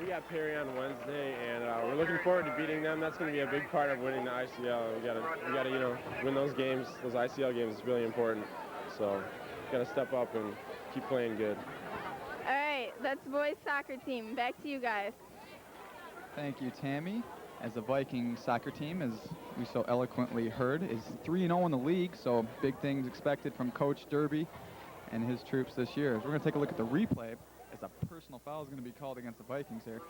We got Perry on Wednesday, and we're looking forward to beating them. That's going to be a big part of winning the ICL. We got to win those games. Those ICL games is really important. So, got to step up and keep playing good. All right, that's the boys soccer team. Back to you guys. Thank you, Tammy. As the Viking soccer team, as we so eloquently heard, is 3-0 in the league, so big things expected from Coach Derby and his troops this year. We're going to take a look at the replay as a personal foul is going to be called against the Vikings here.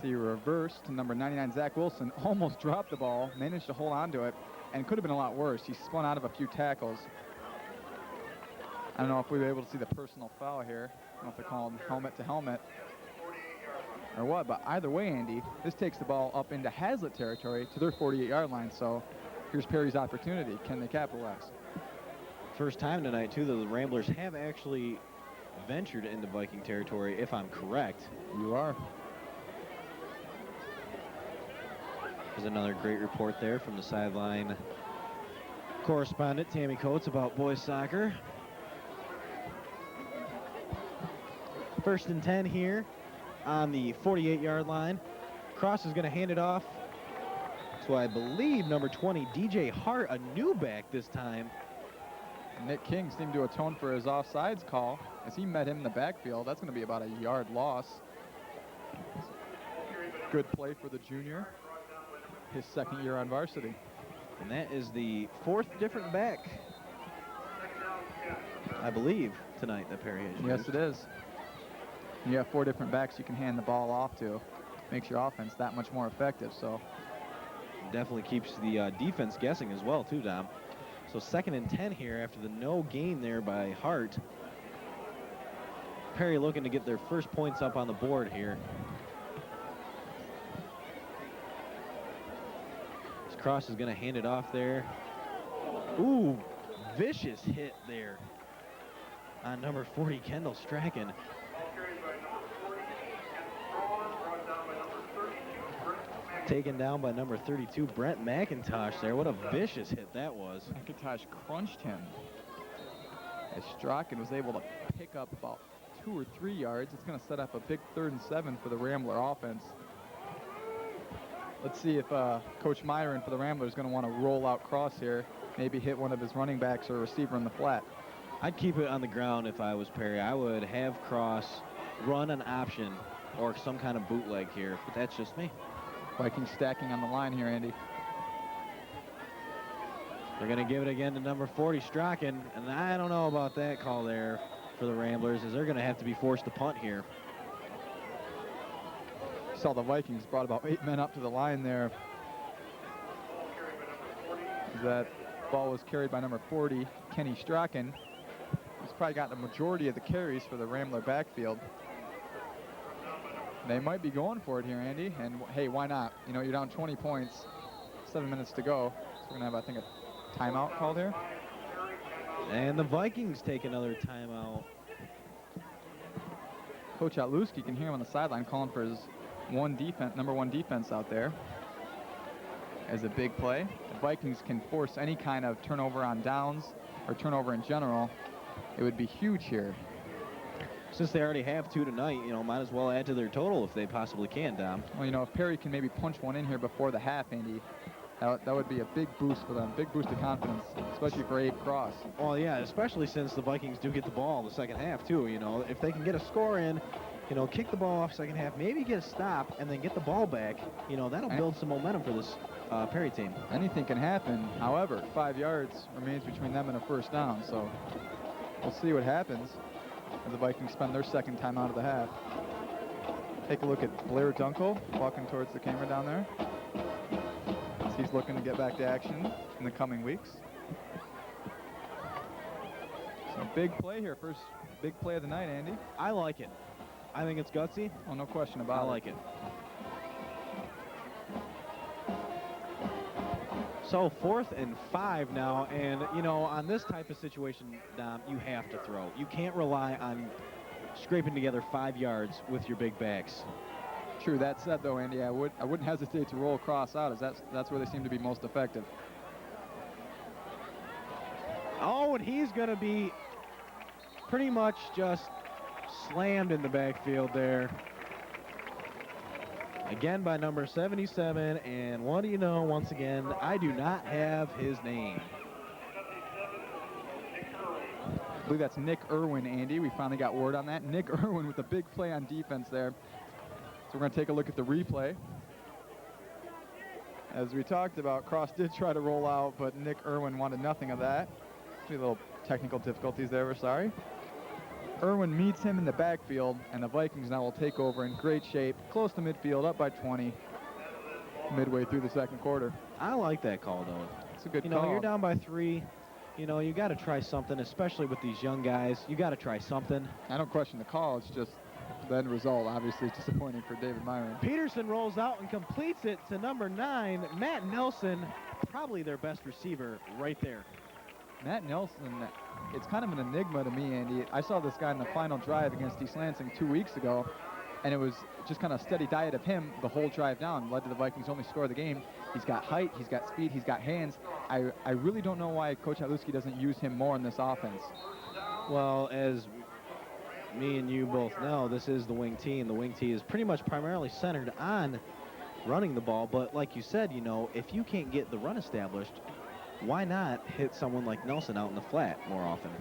See, reverse to number 99, Zach Wilson, almost dropped the ball, managed to hold on to it, and could have been a lot worse. He spun out of a few tackles. I don't know if we were able to see the personal foul here. I don't know if they're calling helmet to helmet or what, but either way, Andy, this takes the ball up into Haslett territory to their 48-yard line, so here's Perry's opportunity. Can they capitalize? First time tonight, too, that the Ramblers have actually ventured into Viking territory, if I'm correct. You are. There's another great report there from the sideline correspondent, Tammy Coates, about boys soccer. First and 10 here on the 48-yard line. Cross is going to hand it off to, I believe, number 20, DJ Hart, a new back this time. Nick King seemed to atone for his offsides call as he met him in the backfield. That's going to be about a yard loss. Good play for the junior. His second year on varsity. And that is the fourth different back, I believe, tonight that Perry has used. Yes, it is. You have 4 different backs you can hand the ball off to. Makes your offense that much more effective. So definitely keeps the defense guessing as well, too, Dom. So second and 10 here after the no gain there by Hart. Perry looking to get their first points up on the board here. This cross is going to hand it off there. Ooh, vicious hit there on number 40, Kendall Strachan. Taken down by number 32, Brent McIntosh there. What a vicious hit that was. McIntosh crunched him as Strachan was able to pick up about 2 or 3 yards. It's going to set up a big 3rd and 7 for the Rambler offense. Let's see if Coach Myron for the Rambler is going to want to roll out cross here, maybe hit one of his running backs or receiver in the flat. I'd keep it on the ground if I was Perry. I would have cross run an option or some kind of bootleg here, but that's just me. Vikings stacking on the line here, Andy. They're going to give it again to number 40, Strachan, and I don't know about that call there for the Ramblers, as they're going to have to be forced to punt here. Saw the Vikings brought about 8 men up to the line there. That ball was carried by number 40, Kenny Strachan. He's probably gotten a majority of the carries for the Rambler backfield. They might be going for it here, Andy, and hey, why not? You know, you're down 20 points, 7 minutes to go. So we're going to have, I think, a timeout called here. And the Vikings take another timeout. Coach Otluski, you can hear him on the sideline calling for his number one defense out there as a big play. The Vikings can force any kind of turnover on downs or turnover in general. It would be huge here. Since they already have 2 tonight, you know, might as well add to their total if they possibly can, Dom. Well, you know, if Perry can maybe punch one in here before the half, Andy, that would be a big boost for them, big boost of confidence, especially for Abe Cross. Well, yeah, especially since the Vikings do get the ball in the second half, too. You know, if they can get a score in, you know, kick the ball off second half, maybe get a stop, and then get the ball back, you know, that'll build some momentum for this Perry team. Anything can happen. However, 5 yards remains between them and a first down, so we'll see what happens as the Vikings spend their second time out of the half. Take a look at Blair Dunkel walking towards the camera down there. As he's looking to get back to action in the coming weeks. So big play here, first big play of the night, Andy. I like it. I think it's gutsy. Oh, no question about it. I like it. So 4th and 5 now, and you know, on this type of situation, Dom, you have to throw. You can't rely on scraping together 5 yards with your big backs. True. That said, though, Andy, I wouldn't hesitate to roll across out, as that's where they seem to be most effective. Oh, and he's going to be pretty much just slammed in the backfield there. Again by number 77, and what do you know, once again, I do not have his name. I believe that's Nick Irwin, Andy. We finally got word on that. Nick Irwin with a big play on defense there. So we're going to take a look at the replay. As we talked about, Cross did try to roll out, but Nick Irwin wanted nothing of that. A little technical difficulties there, we're sorry. Irwin meets him in the backfield, and the Vikings now will take over in great shape, close to midfield, up by 20, midway through the second quarter. I like that call, though. It's a good You call. know, you're down by 3. You know, you got to try something, especially with these young guys. You got to try something. I don't question the call. It's just the end result, obviously, is disappointing for David Myron. Peterson rolls out and completes it to number 9, Matt Nelson, probably their best receiver right there. Matt Nelson, it's kind of an enigma to me, Andy. I saw this guy in the final drive against East Lansing 2 weeks ago, and it was just kind of a steady diet of him the whole drive down. Led to the Vikings only score of the game. He's got height, he's got speed, he's got hands. I really don't know why Coach Haslett doesn't use him more in this offense. Well, as me and you both know, this is the wing T, and the wing T is pretty much primarily centered on running the ball. But like you said, you know, if you can't get the run established, why not hit someone like Nelson out in the flat more often?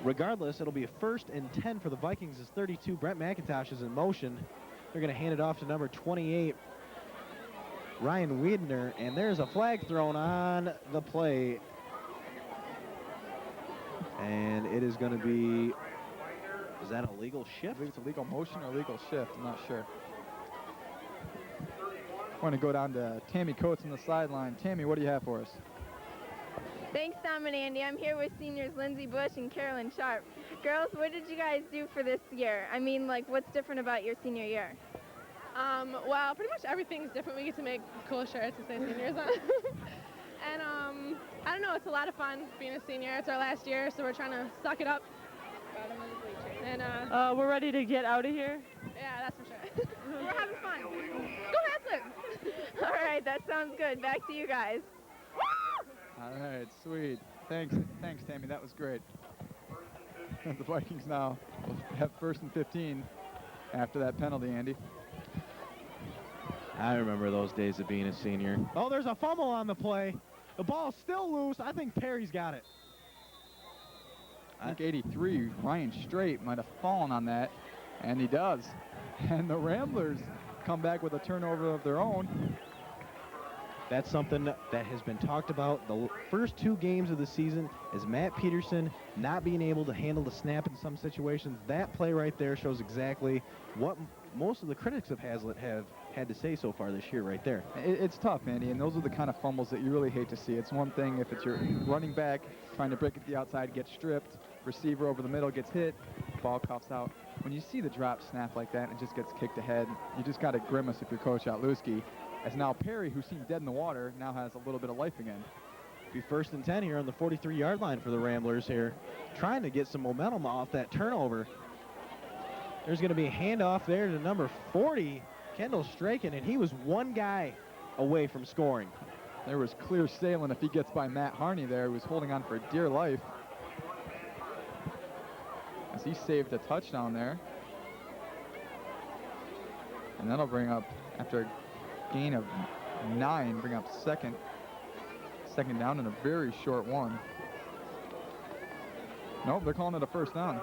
Regardless, it'll be a 1st and 10 for the Vikings as 32. Brent McIntosh is in motion. They're going to hand it off to number 28, Ryan Wiedner, and there's a flag thrown on the play. And it is going to be, is that a legal I shift? believe it's a legal motion or legal shift. I'm not sure. We're going to go down to Tammy Coates on the sideline. Tammy, what do you have for us? Thanks, Tom and Andy. I'm here with seniors Lindsay Bush and Carolyn Sharp. Girls, what did you guys do for this year? I mean, like, what's different about your senior year? Well, pretty much everything's different. We get to make cool shirts to say seniors on. And I don't know, it's a lot of fun being a senior. It's our last year, so we're trying to suck it up. And we're ready to get out of here. yeah, that's for sure. We're having fun. Go Haslett! All right, that sounds good. Back to you guys. All right, sweet. Thanks, Tammy. That was great. The Vikings now will have 1st and 15 after that penalty, Andy. I remember those days of being a senior. Oh, there's a fumble on the play. The ball's still loose. I think Perry's got it. I think 83, Ryan Straight, might have fallen on that, and he does. And the Ramblers come back with a turnover of their own. That's something that has been talked about the first 2 games of the season is Matt Peterson not being able to handle the snap in some situations. That play right there shows exactly what most of the critics of Haslett have had to say so far this year right there. It's tough, Andy, and those are the kind of fumbles that you really hate to see. It's one thing if it's your running back trying to break it to the outside, gets stripped, receiver over the middle gets hit, ball cuffs out. When you see the drop snap like that and it just gets kicked ahead, you just got to grimace if you're Coach Haslett. As now Perry, who seemed dead in the water, now has a little bit of life again. Be 1st and 10 here on the 43-yard line for the Ramblers here, trying to get some momentum off that turnover. There's going to be a handoff there to number 40, Kendall Straken, and he was one guy away from scoring. There was clear sailing if he gets by Matt Harney there, who was holding on for dear life. As he saved a touchdown there. And that'll bring up, after a gain of 9, bring up second down and a very short one. Nope, they're calling it a 1st down.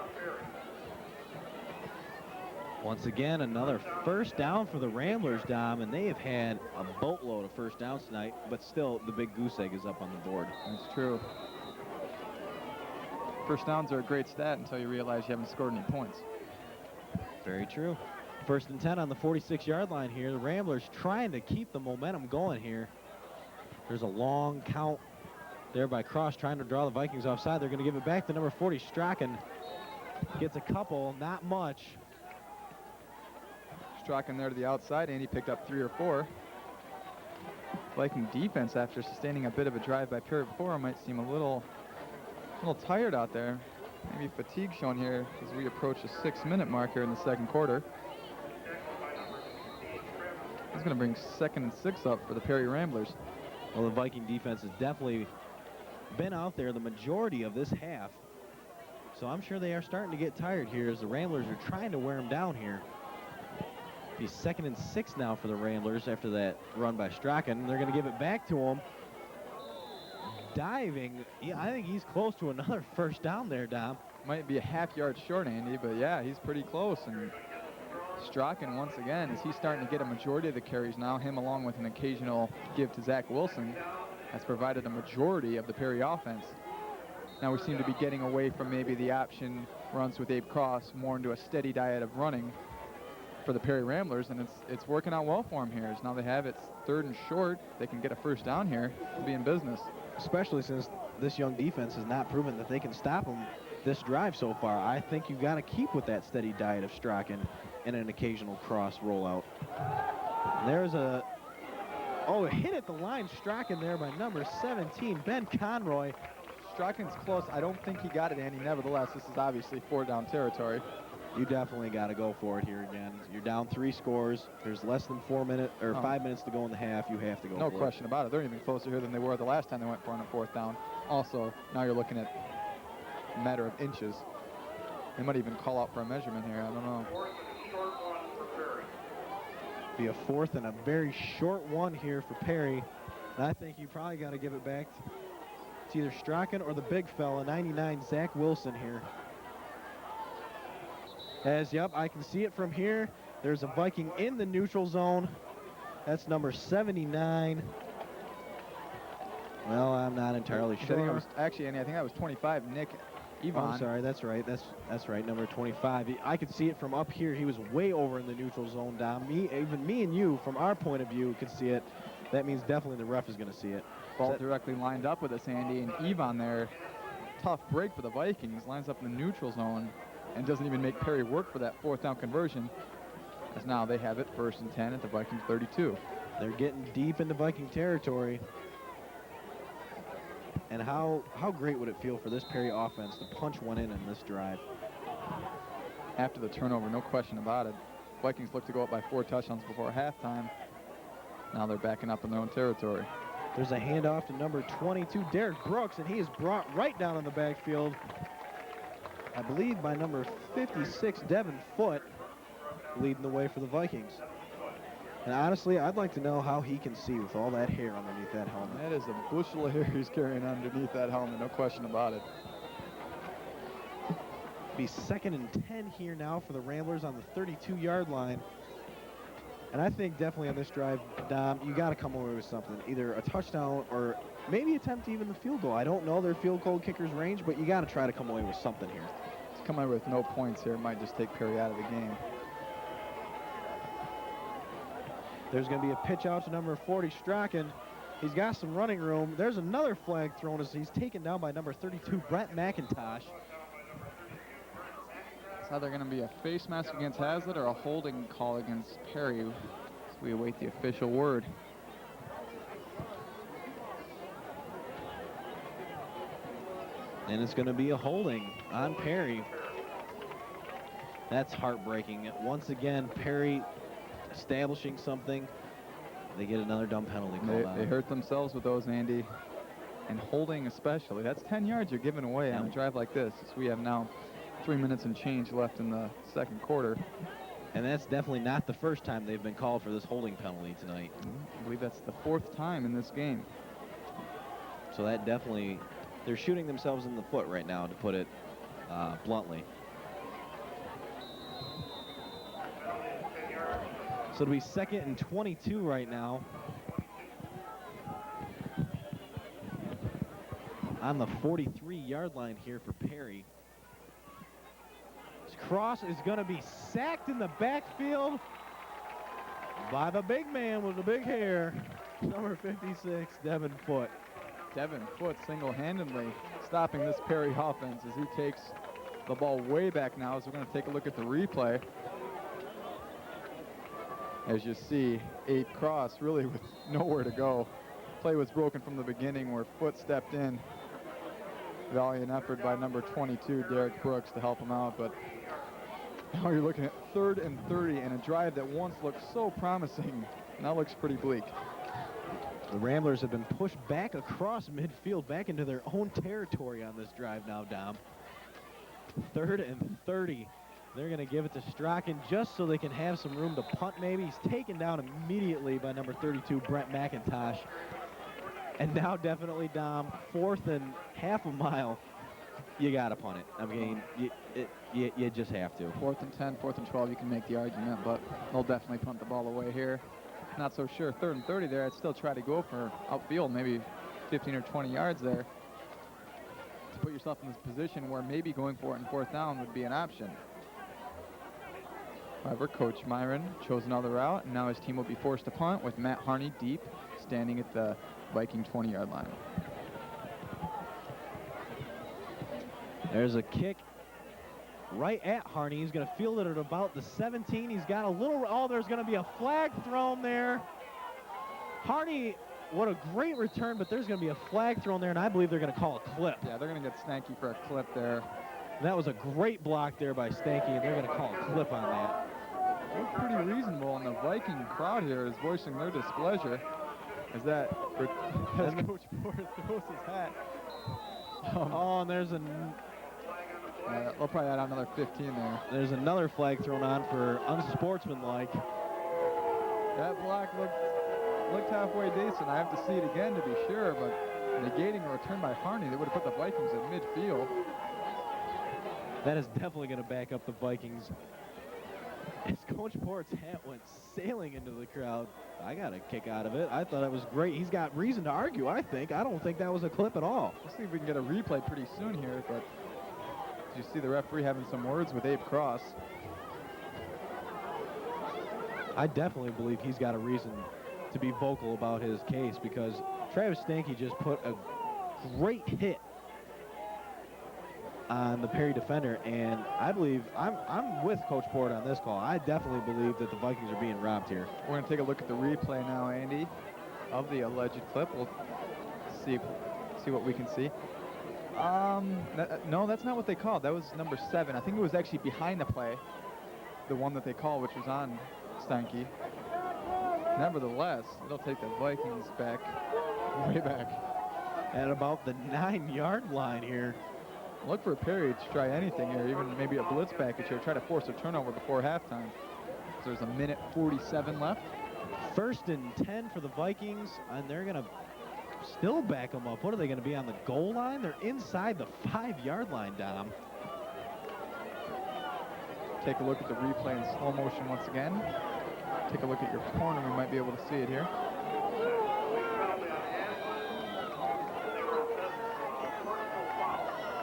Once again, another 1st down for the Ramblers, Dom, and they have had a boatload of 1st downs tonight, but still the big goose egg is up on the board. That's true. 1st downs are a great stat until you realize you haven't scored any points. Very true. 1st and 10 on the 46-yard line here. The Ramblers trying to keep the momentum going here. There's a long count there by Cross trying to draw the Vikings offside. They're going to give it back to number 40, Strachan. Gets a couple, not much. Strachan there to the outside, and he picked up 3 or 4. Viking defense, after sustaining a bit of a drive by Perry before, might seem a little tired out there. Maybe fatigue shown here as we approach the 6-minute mark here in the second quarter. He's going to bring 2nd and 6 up for the Perry Ramblers. Well, the Viking defense has definitely been out there the majority of this half. So I'm sure they are starting to get tired here as the Ramblers are trying to wear them down here. Be 2nd and 6 now for the Ramblers after that run by Strachan. They're going to give it back to him. Diving. Yeah, I think he's close to another first down there, Dom. Might be a half-yard short, Andy, but yeah, he's pretty close. And Strachan, once again, is he starting to get a majority of the carries now. Him, along with an occasional give to Zach Wilson, has provided a majority of the Perry offense. Now we seem to be getting away from maybe the option runs with Abe Cross, more into a steady diet of running for the Perry Ramblers, and it's working out well for them here. As now they have it's 3rd and short. They can get a first down here to be in business. Especially since this young defense has not proven that they can stop them this drive so far. I think you've got to keep with that steady diet of Strachan and an occasional cross rollout. And there's a hit at the line. Strachan there by number 17, Ben Conroy. Strachan's close. I don't think he got it, Andy. Nevertheless, this is obviously 4-down territory. You definitely got to go for it here again. You're down 3 scores. There's less than 5 minutes to go in the half. You have to go No for question about it. They're even closer here than they were the last time they went for on a 4th down. Also, now you're looking at a matter of inches. They might even call out for a measurement here. I don't know. Be a 4th and a very short one here for Perry. And I think you probably got to give it back to either Strachan or the big fella, 99, Zach Wilson here. Yep, I can see it from here. There's a Viking in the neutral zone. That's number 79. Well, I'm not entirely sure. I think it was, actually, Andy, I think that was 25, Nick Yvonne. Oh, I'm sorry, that's right. That's right, number 25. I could see it from up here. He was way over in the neutral zone, Dom. Even me and you, from our point of view, could see it. That means definitely the ref is going to see it. Ball directly lined up with us, Andy, and Yvonne there. Tough break for the Vikings. Lines up in the neutral zone and doesn't even make Perry work for that 4th down conversion, as now they have it 1st and 10 at the Vikings 32. They're getting deep into Viking territory. And how great would it feel for this Perry offense to punch one in this drive? After the turnover, no question about it. Vikings look to go up by 4 touchdowns before halftime. Now they're backing up in their own territory. There's a handoff to number 22, Derek Brooks, and he is brought right down in the backfield, I believe, by number 56, Devin Foote, leading the way for the Vikings. And honestly, I'd like to know how he can see with all that hair underneath that helmet. That is a bushel of hair he's carrying underneath that helmet, no question about it. Be 2nd and 10 here now for the Ramblers on the 32-yard line. And I think definitely on this drive, Dom, you got to come away with something. Either a touchdown or maybe attempt even the field goal. I don't know their field goal kicker's range, but you got to try to come away with something here. To come away with no points here might just take Perry out of the game. There's going to be a pitch out to number 40, Strachan. He's got some running room. There's another flag thrown as he's taken down by number 32, Brett McIntosh. It's either going to be a face mask against Haslett or a holding call against Perry. So we await the official word. And it's going to be a holding on Perry. That's heartbreaking. Once again, Perry establishing something. They get another dumb penalty called out. They hurt themselves with those, Andy. And holding especially. That's 10 yards you're giving away on a drive like this. So we have now 3 minutes and change left in the 2nd quarter. And that's definitely not the first time they've been called for this holding penalty tonight. I believe that's the 4th time in this game. So that definitely, they're shooting themselves in the foot right now, to put it bluntly. So it'll be 2nd and 22 right now. On the 43-yard line here for Perry. This cross is going to be sacked in the backfield by the big man with the big hair, number 56, Devin Foote. Devin Foote single-handedly stopping this Perry offense as he takes the ball way back now. So we're going to take a look at the replay. As you see, Abe Cross really with nowhere to go. Play was broken from the beginning where Foote stepped in. Valiant effort by number 22, Derek Brooks, to help him out. But now you're looking at 3rd and 30 and a drive that once looked so promising now looks pretty bleak. The Ramblers have been pushed back across midfield, back into their own territory on this drive now, Dom. 3rd and 30. They're going to give it to Strachan just so they can have some room to punt maybe. He's taken down immediately by number 32, Brent McIntosh. And now definitely, Dom, 4th and half a mile. You got to punt it. I mean, you just have to. 4th and 10, 4th and 12, you can make the argument, but they'll definitely punt the ball away here. Not so sure. 3rd and 30 there. I'd still try to go for outfield, maybe 15 or 20 yards there, to put yourself in this position where maybe going for it in 4th down would be an option. However, Coach Myron chose another route, and now his team will be forced to punt with Matt Harney deep, standing at the Viking 20-yard line. There's a kick right at Harney. He's going to field it at about the 17. He's got a little, oh, there's going to be a flag thrown there. Harney, what a great return, but there's going to be a flag thrown there, and I believe they're going to call a clip. Yeah, they're going to get Stanky for a clip there. That was a great block there by Stanky, and they're going to call a clip on that. Look pretty reasonable, and the Viking crowd here is voicing their displeasure as Coach Boris throws his hat. Oh, and there's we'll probably add another 15 there. There's another flag thrown on for unsportsmanlike. That block looked halfway decent. I have to see it again to be sure, but negating a return by Harney, they would have put the Vikings at midfield. That is definitely going to back up the Vikings. As Coach Port's hat went sailing into the crowd, I got a kick out of it. I thought it was great. He's got reason to argue, I think. I don't think that was a clip at all. We'll see if we can get a replay pretty soon here, but you see the referee having some words with Abe Cross. I definitely believe he's got a reason to be vocal about his case, because Travis Stanky just put a great hit on the Perry defender, and I believe I'm with Coach Port on this call. I definitely believe that the Vikings are being robbed here. We're going to take a look at the replay now, Andy, of the alleged clip. We'll see what we can see. No, that's not what they called. That was number 7. I think it was actually behind the play, the one that they called, which was on Stanky. Nevertheless, it'll take the Vikings back, way back. At about the 9-yard line here. Look for Perry to try anything here, even maybe a blitz package here, try to force a turnover before halftime. So there's a minute 47 left. 1st and 10 for the Vikings, and they're going to still back them up. What are they going to be on the goal line? They're inside the 5-yard line, Dom. Take a look at the replay in slow motion once again. Take a look at your corner. We might be able to see it here.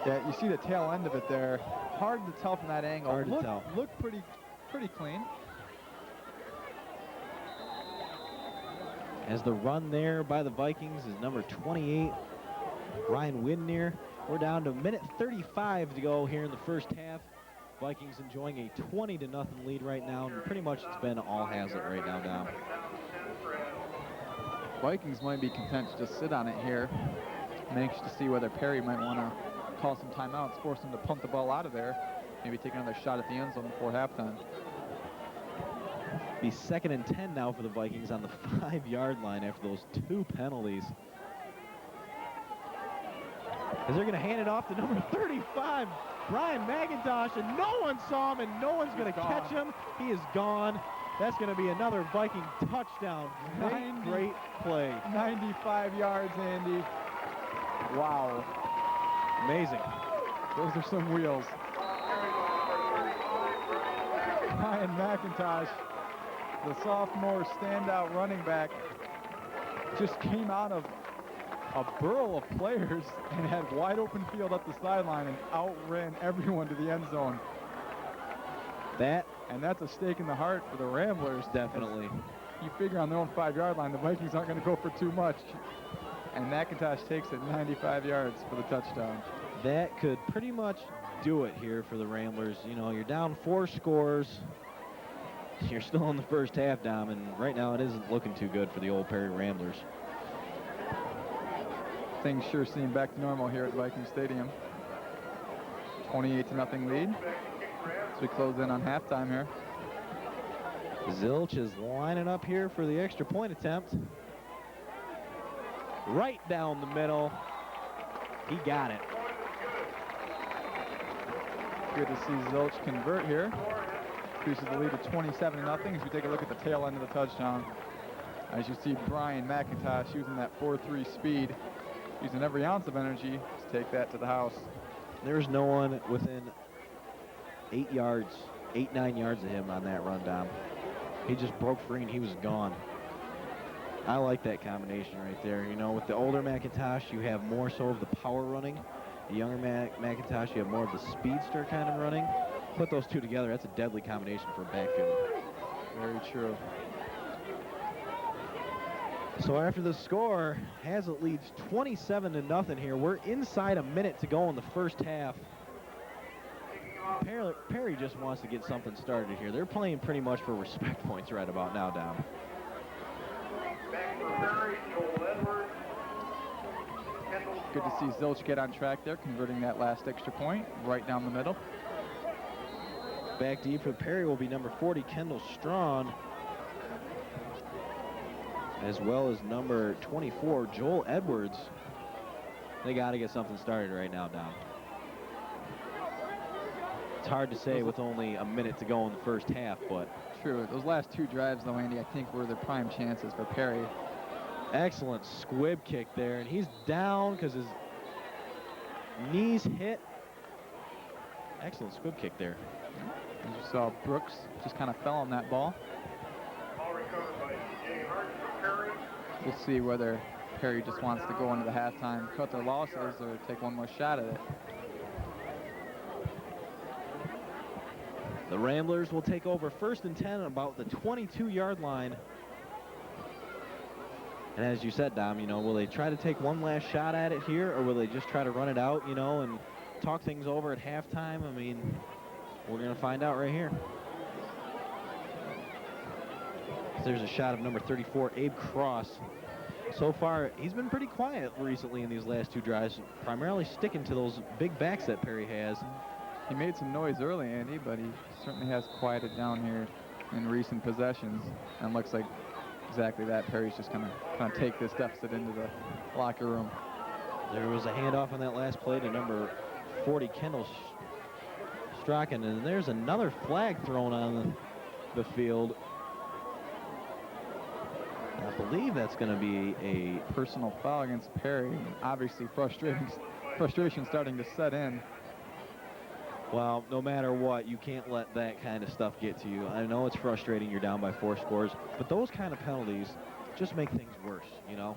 Yeah, you see the tail end of it there. Hard to tell from that angle. Hard to tell. Looked pretty clean. As the run there by the Vikings is number 28, Ryan Widner. We're down to a minute 35 to go here in the first half. Vikings enjoying a 20-0 lead right now, and pretty much it's been all Haslett right now, Dom. Vikings might be content to just sit on it here. I'm anxious to see whether Perry might want to call some timeouts, force them to punt the ball out of there, maybe take another shot at the end zone before halftime. Be 2nd and 10 now for the Vikings on the 5-yard line after those 2 penalties. As they're going to hand it off to number 35, Brian McIntosh, and no one saw him, and no one's going to catch him. He is gone. That's going to be another Viking touchdown. Great play. 95 yards, Andy. Wow. Amazing. Those are some wheels. Brian McIntosh, the sophomore standout running back, just came out of a burl of players and had wide open field up the sideline and outran everyone to the end zone. And that's a stake in the heart for the Ramblers. Definitely. You figure on their own 5-yard line, the Vikings aren't going to go for too much. And McIntosh takes it 95 yards for the touchdown. That could pretty much do it here for the Ramblers. You know, you're down 4 scores. You're still in the first half, Dom, and right now it isn't looking too good for the old Perry Ramblers. Things sure seem back to normal here at Viking Stadium. 28-0 lead. So we close in on halftime here. Zilch is lining up here for the extra point attempt. Right down the middle. He got it. Good to see Zilch convert here. Increases the lead to 27-0 as we take a look at the tail end of the touchdown. As you see Brian McIntosh using that 4.3 speed, using every ounce of energy to take that to the house. There's no one within 8 yards, 9 yards of him on that rundown. He just broke free and he was gone. I like that combination right there. You know, with the older McIntosh, you have more so of the power running. The younger McIntosh, you have more of the speedster kind of running. Put those two together, that's a deadly combination for a backfield. Very true. So after the score, Haslett leads 27-0 here. We're inside a minute to go in the first half. Perry just wants to get something started here. They're playing pretty much for respect points right about now, Dom. Good to see Zilch get on track there, converting that last extra point right down the middle. Back deep for Perry will be number 40, Kendall Strawn, as well as number 24, Joel Edwards. They got to get something started right now, Dom. It's hard to say with only a minute to go in the first half, but... True. Those last two drives, though, Andy, I think were the prime chances for Perry. Excellent squib kick there, and he's down because his knees hit. Excellent squib kick there. As you saw, Brooks just kind of fell on that ball. We'll see whether Perry just wants to go into the halftime, cut their losses, or take one more shot at it. The Ramblers will take over 1st and 10 about the 22-yard line. And as you said, Dom, you know, will they try to take one last shot at it here, or will they just try to run it out, you know, and talk things over at halftime? I mean, we're going to find out right here. There's a shot of number 34, Abe Cross. So far, he's been pretty quiet recently in these last two drives, primarily sticking to those big backs that Perry has. He made some noise early, Andy, but he certainly has quieted down here in recent possessions, and looks like exactly that. Perry's just going to take this deficit into the locker room. There was a handoff on that last play to number 40, Kendall Strachan, and there's another flag thrown on the field. I believe that's going to be a personal foul against Perry. Obviously, frustration starting to set in. Well, no matter what, you can't let that kind of stuff get to you. I know it's frustrating, you're down by 4 scores, but those kind of penalties just make things worse, you know?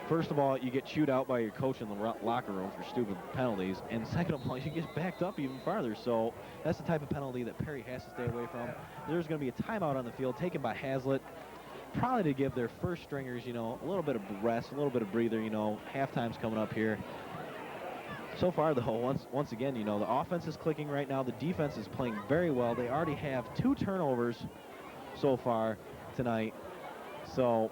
First of all, you get chewed out by your coach in the locker room for stupid penalties, and second of all, you get backed up even farther. So that's the type of penalty that Perry has to stay away from. There's going to be a timeout on the field taken by Haslett, probably to give their first stringers, you know, a little bit of rest, a little bit of breather. You know, halftime's coming up here. So far, though, once again, you know, the offense is clicking right now. The defense is playing very well. They already have 2 turnovers so far tonight. So,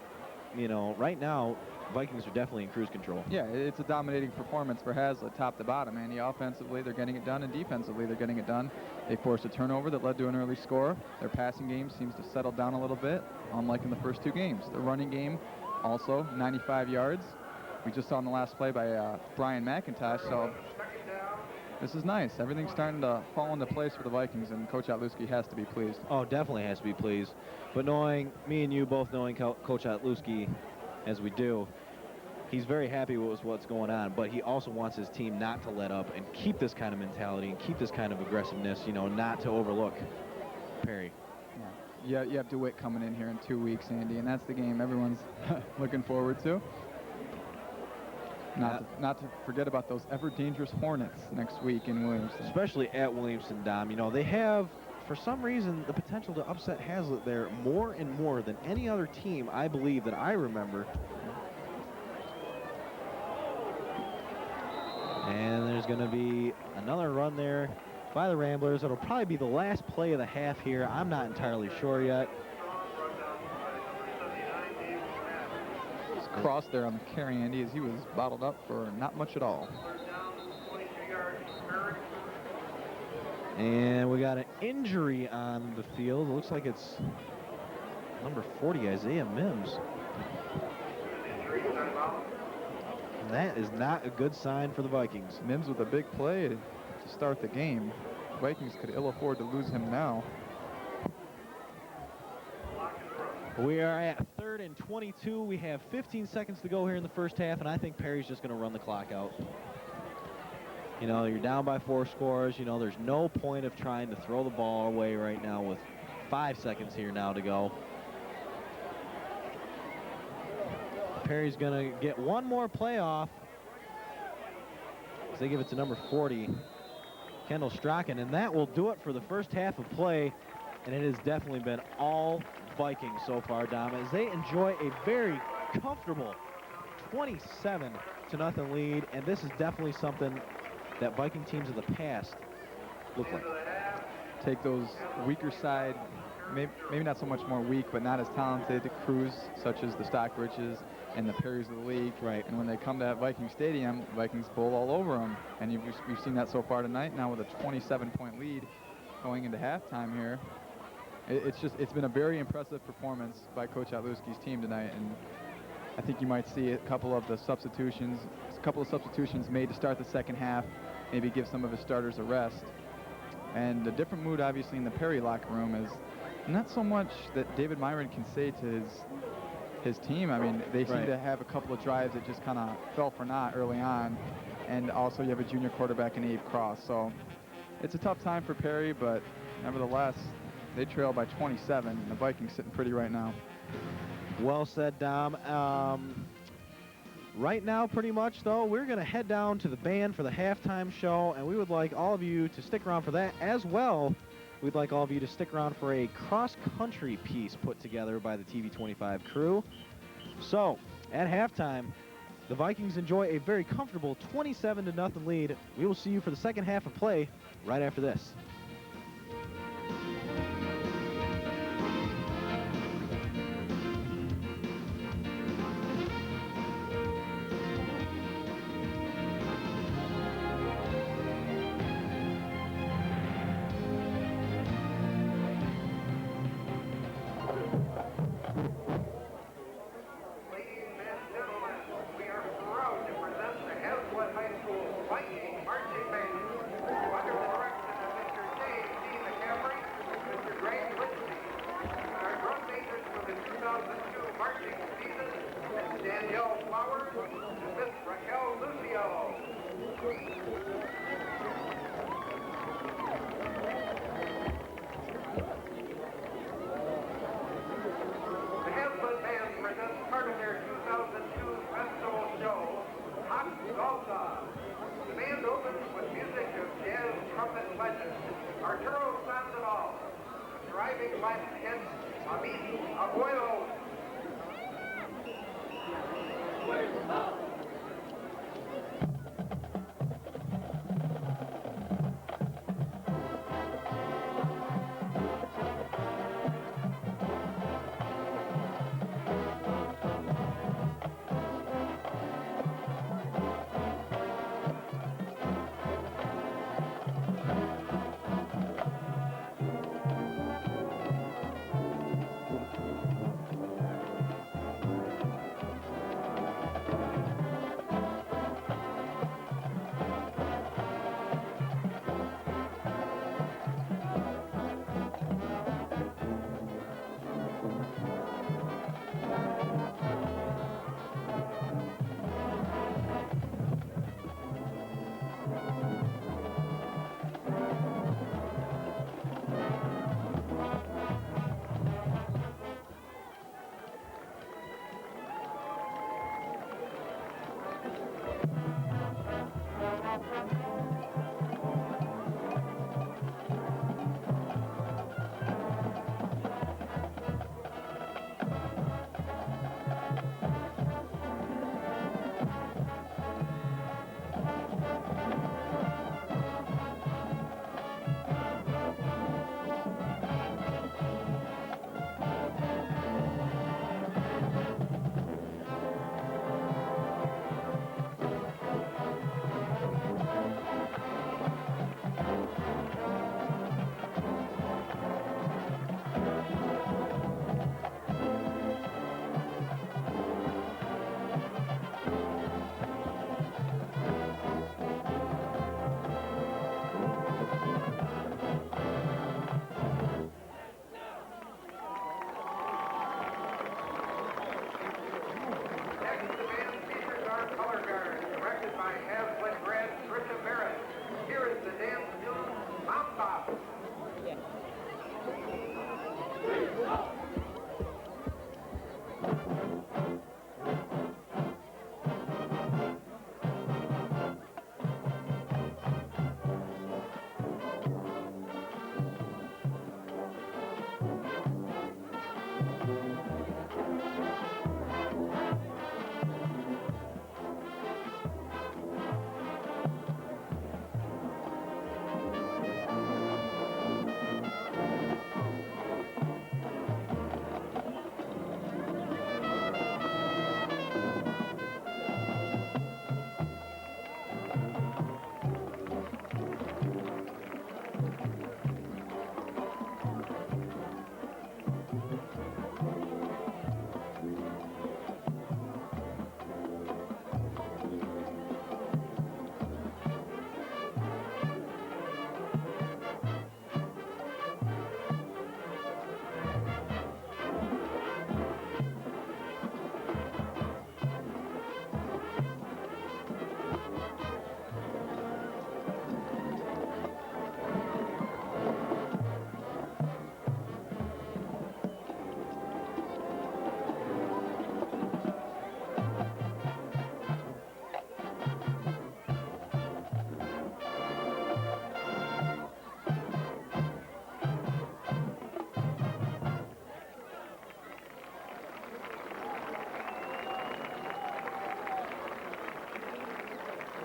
you know, right now, Vikings are definitely in cruise control. Yeah, it's a dominating performance for Haslett, top to bottom. And offensively, they're getting it done, and defensively, they're getting it done. They forced a turnover that led to an early score. Their passing game seems to settle down a little bit, unlike in the first 2 games. The running game, also 95 yards. We just saw in the last play by Brian McIntosh, so this is nice. Everything's starting to fall into place for the Vikings, and Coach Otluski has to be pleased. Oh, definitely has to be pleased. But knowing, me and you both knowing Coach Otluski as we do, he's very happy with what's going on, but he also wants his team not to let up and keep this kind of mentality and keep this kind of aggressiveness, you know, not to overlook Perry. Yeah, you have DeWitt coming in here in 2 weeks, Andy, and that's the game everyone's looking forward to. Not to forget about those ever-dangerous Hornets next week in Williamston. Especially at Williamston, Dom. You know, they have, for some reason, the potential to upset Haslett there more and more than any other team, I believe, that I remember. And there's going to be another run there by the Ramblers. It'll probably be the last play of the half here. I'm not entirely sure yet. Cross there on the carry, Andy, as he was bottled up for not much at all. And we got an injury on the field. It looks like it's number 40, Isaiah Mims. And that is not a good sign for the Vikings. Mims with a big play to start the game. Vikings could ill afford to lose him now. We are at 3rd and 22. We have 15 seconds to go here in the first half, and I think Perry's just going to run the clock out. You know, you're down by 4 scores. You know, there's no point of trying to throw the ball away right now with 5 seconds here now to go. Perry's going to get one more play off. They give it to number 40, Kendall Strachan, and that will do it for the first half of play. And it has definitely been all Vikings so far, Dom, as they enjoy a very comfortable 27-0 lead. And this is definitely something that Viking teams of the past look like. Take those weaker side, maybe not so much more weak, but not as talented crews such as the Stockbridges and the Perrys of the league. Right. And when they come to that Viking Stadium, the Vikings bowl all over them. And we've seen that so far tonight. Now with a 27-point lead going into halftime here, it's been a very impressive performance by Coach Otluski's team tonight. And I think you might see a couple of substitutions made to start the second half, maybe give some of his starters a rest. And a different mood, obviously, in the Perry locker room is not so much that David Myron can say to his team. I mean, they seem to have a couple of drives that just kind of fell for naught early on. And also you have a junior quarterback in Abe Cross. So it's a tough time for Perry, but nevertheless, they trail by 27. And the Vikings sitting pretty right now. Well said, Dom. Right now, pretty much, though, we're going to head down to the band for the halftime show, and we would like all of you to stick around for that. As well, we'd like all of you to stick around for a cross-country piece put together by the TV25 crew. So, at halftime, the Vikings enjoy a very comfortable 27-0 lead. We will see you for the second half of play right after this. by Haslett grad Trisha Barrett. Here is the dance tune, Mamba.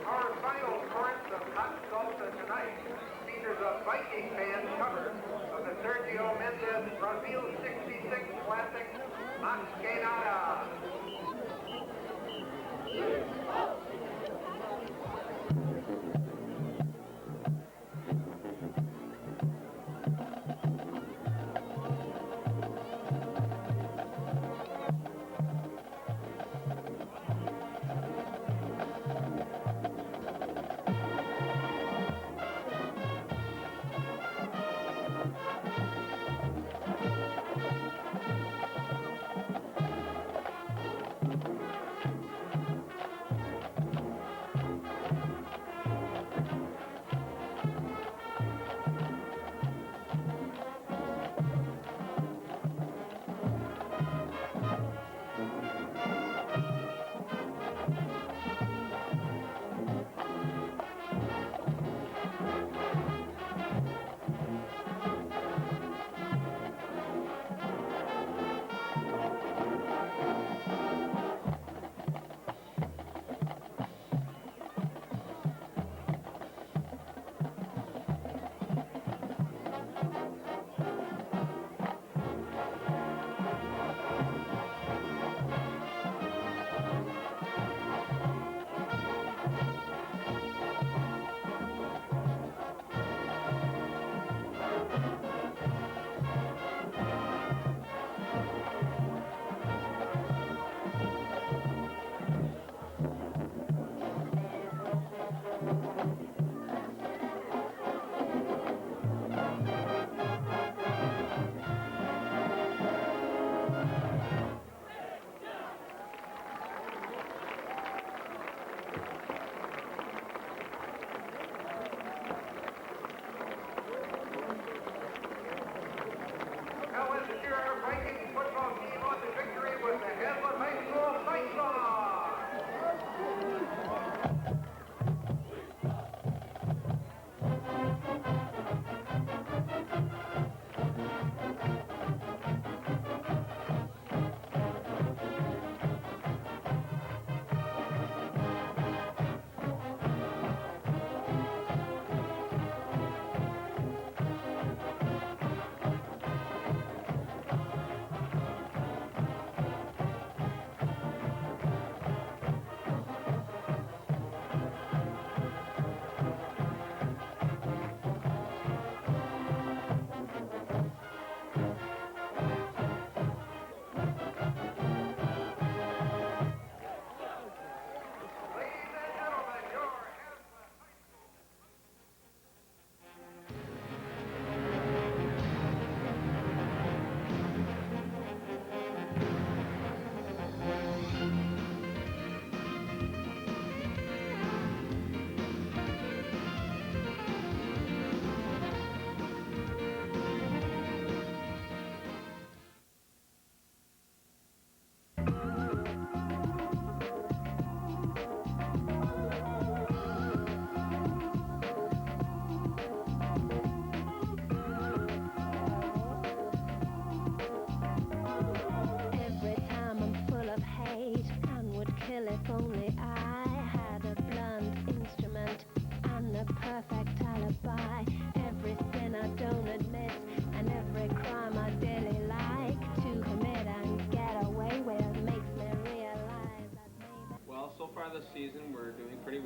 Our final chorus of hot salsa tonight features a Viking band cover of the Sergio Mendes Brazil 66 classic, Mas Que Nada.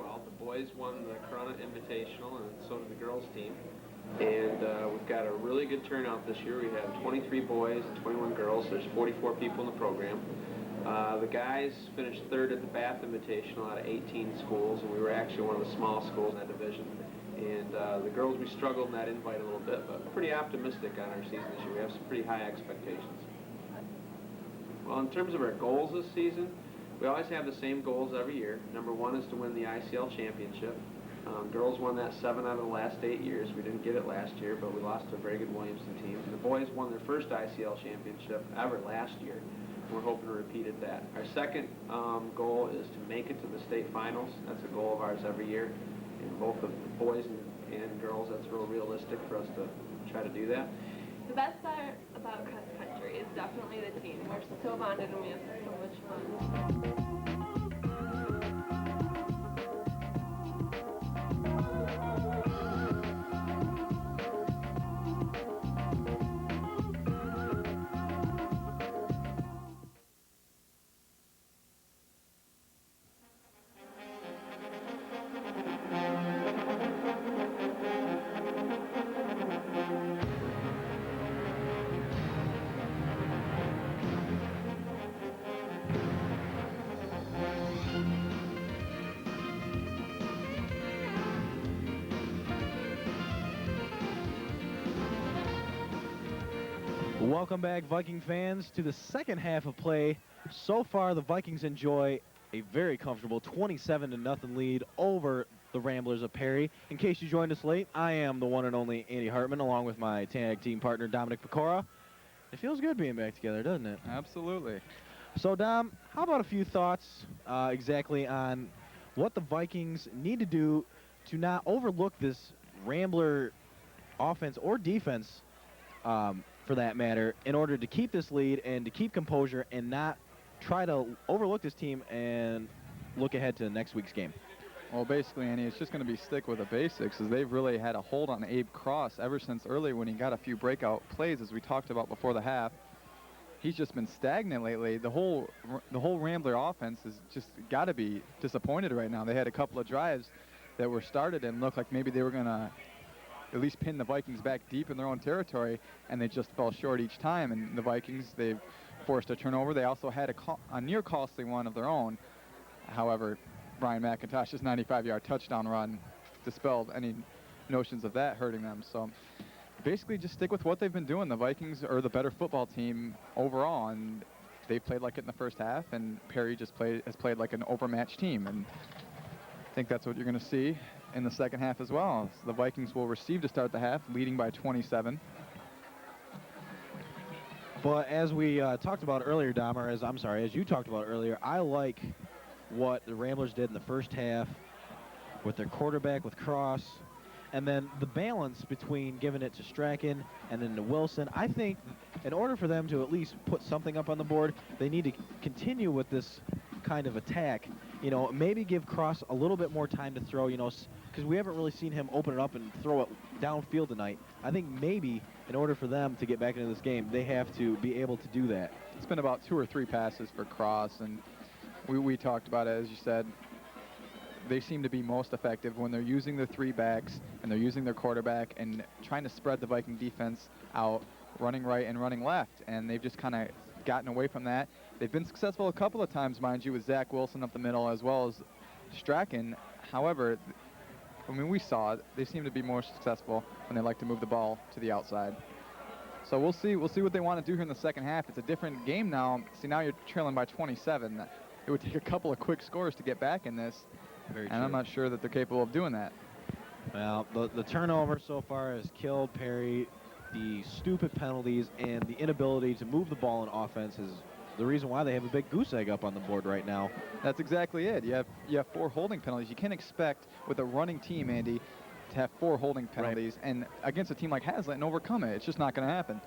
well. The boys won the Corona Invitational, and so did the girls team. And we've got a really good turnout this year. We have 23 boys and 21 girls. There's 44 people in the program. The guys finished third at the Bath Invitational out of 18 schools, and we were actually one of the small schools in that division. And the girls, we struggled in that invite a little bit, but pretty optimistic on our season this year. We have some pretty high expectations. Well, in terms of our goals this season, we always have the same goals every year. Number one is to win the ICL championship. Girls won that 7 out of the last 8 years. We didn't get it last year, but we lost to a very good Williamson team. And the boys won their first ICL championship ever last year. We're hoping to repeat it that. Our second goal is to make it to the state finals. That's a goal of ours every year. And both the boys and girls, that's real realistic for us to try to do that. The best part about cross country is definitely the team. We're so bonded and we have so much fun. Welcome back, Viking fans, to the second half of play. So far, the Vikings enjoy a very comfortable 27-0 lead over the Ramblers of Perry. In case you joined us late, I am the one and only Andy Hartman, along with my tag team partner, Dominic Pecora. It feels good being back together, doesn't it? Absolutely. So, Dom, how about a few thoughts exactly on what the Vikings need to do to not overlook this Rambler offense or defense, for that matter, in order to keep this lead and to keep composure and not try to overlook this team and look ahead to next week's game? Well, basically, Andy, it's just going to be stick with the basics, as they've really had a hold on Abe Cross ever since early when he got a few breakout plays, as we talked about before the half. He's just been stagnant lately. The whole Rambler offense has just got to be disappointed right now. They had a couple of drives that were started and looked like maybe they were going to at least pin the Vikings back deep in their own territory, and they just fell short each time. And the Vikings, they've forced a turnover. They also had a near costly one of their own. However, Brian McIntosh's 95-yard touchdown run dispelled any notions of that hurting them. So basically just stick with what they've been doing. The Vikings are the better football team overall, and they played like it in the first half, and Perry just has played like an overmatched team. And I think that's what you're going to see in the second half as well. So the Vikings will receive to start the half, leading by 27. But as we talked about earlier, Dom, or as you talked about earlier, I like what the Ramblers did in the first half with their quarterback, with Cross, and then the balance between giving it to Strachan and then to Wilson. I think in order for them to at least put something up on the board, they need to continue with this kind of attack. You know, maybe give Cross a little bit more time to throw, you know, because we haven't really seen him open it up and throw it downfield tonight. I think maybe in order for them to get back into this game, they have to be able to do that. It's been about 2 or 3 passes for Cross, and we talked about it, as you said. They seem to be most effective when they're using their 3 backs and they're using their quarterback and trying to spread the Viking defense out, running right and running left, and they've just kind of gotten away from that. They've been successful a couple of times, mind you, with Zach Wilson up the middle as well as Strachan. However, I mean, we saw it. They seem to be more successful when they like to move the ball to the outside. So we'll see what they want to do here in the second half. It's a different game now. See, now you're trailing by 27. It would take a couple of quick scores to get back in this. Very and true. I'm not sure that they're capable of doing that. Well, the turnover so far has killed Perry. The stupid penalties and the inability to move the ball in offense is the reason why they have a big goose egg up on the board right now. That's exactly it. You have 4 holding penalties. You can't expect with a running team, Andy, to have 4 holding penalties and against a team like Haslett and overcome it. It's just not going to happen.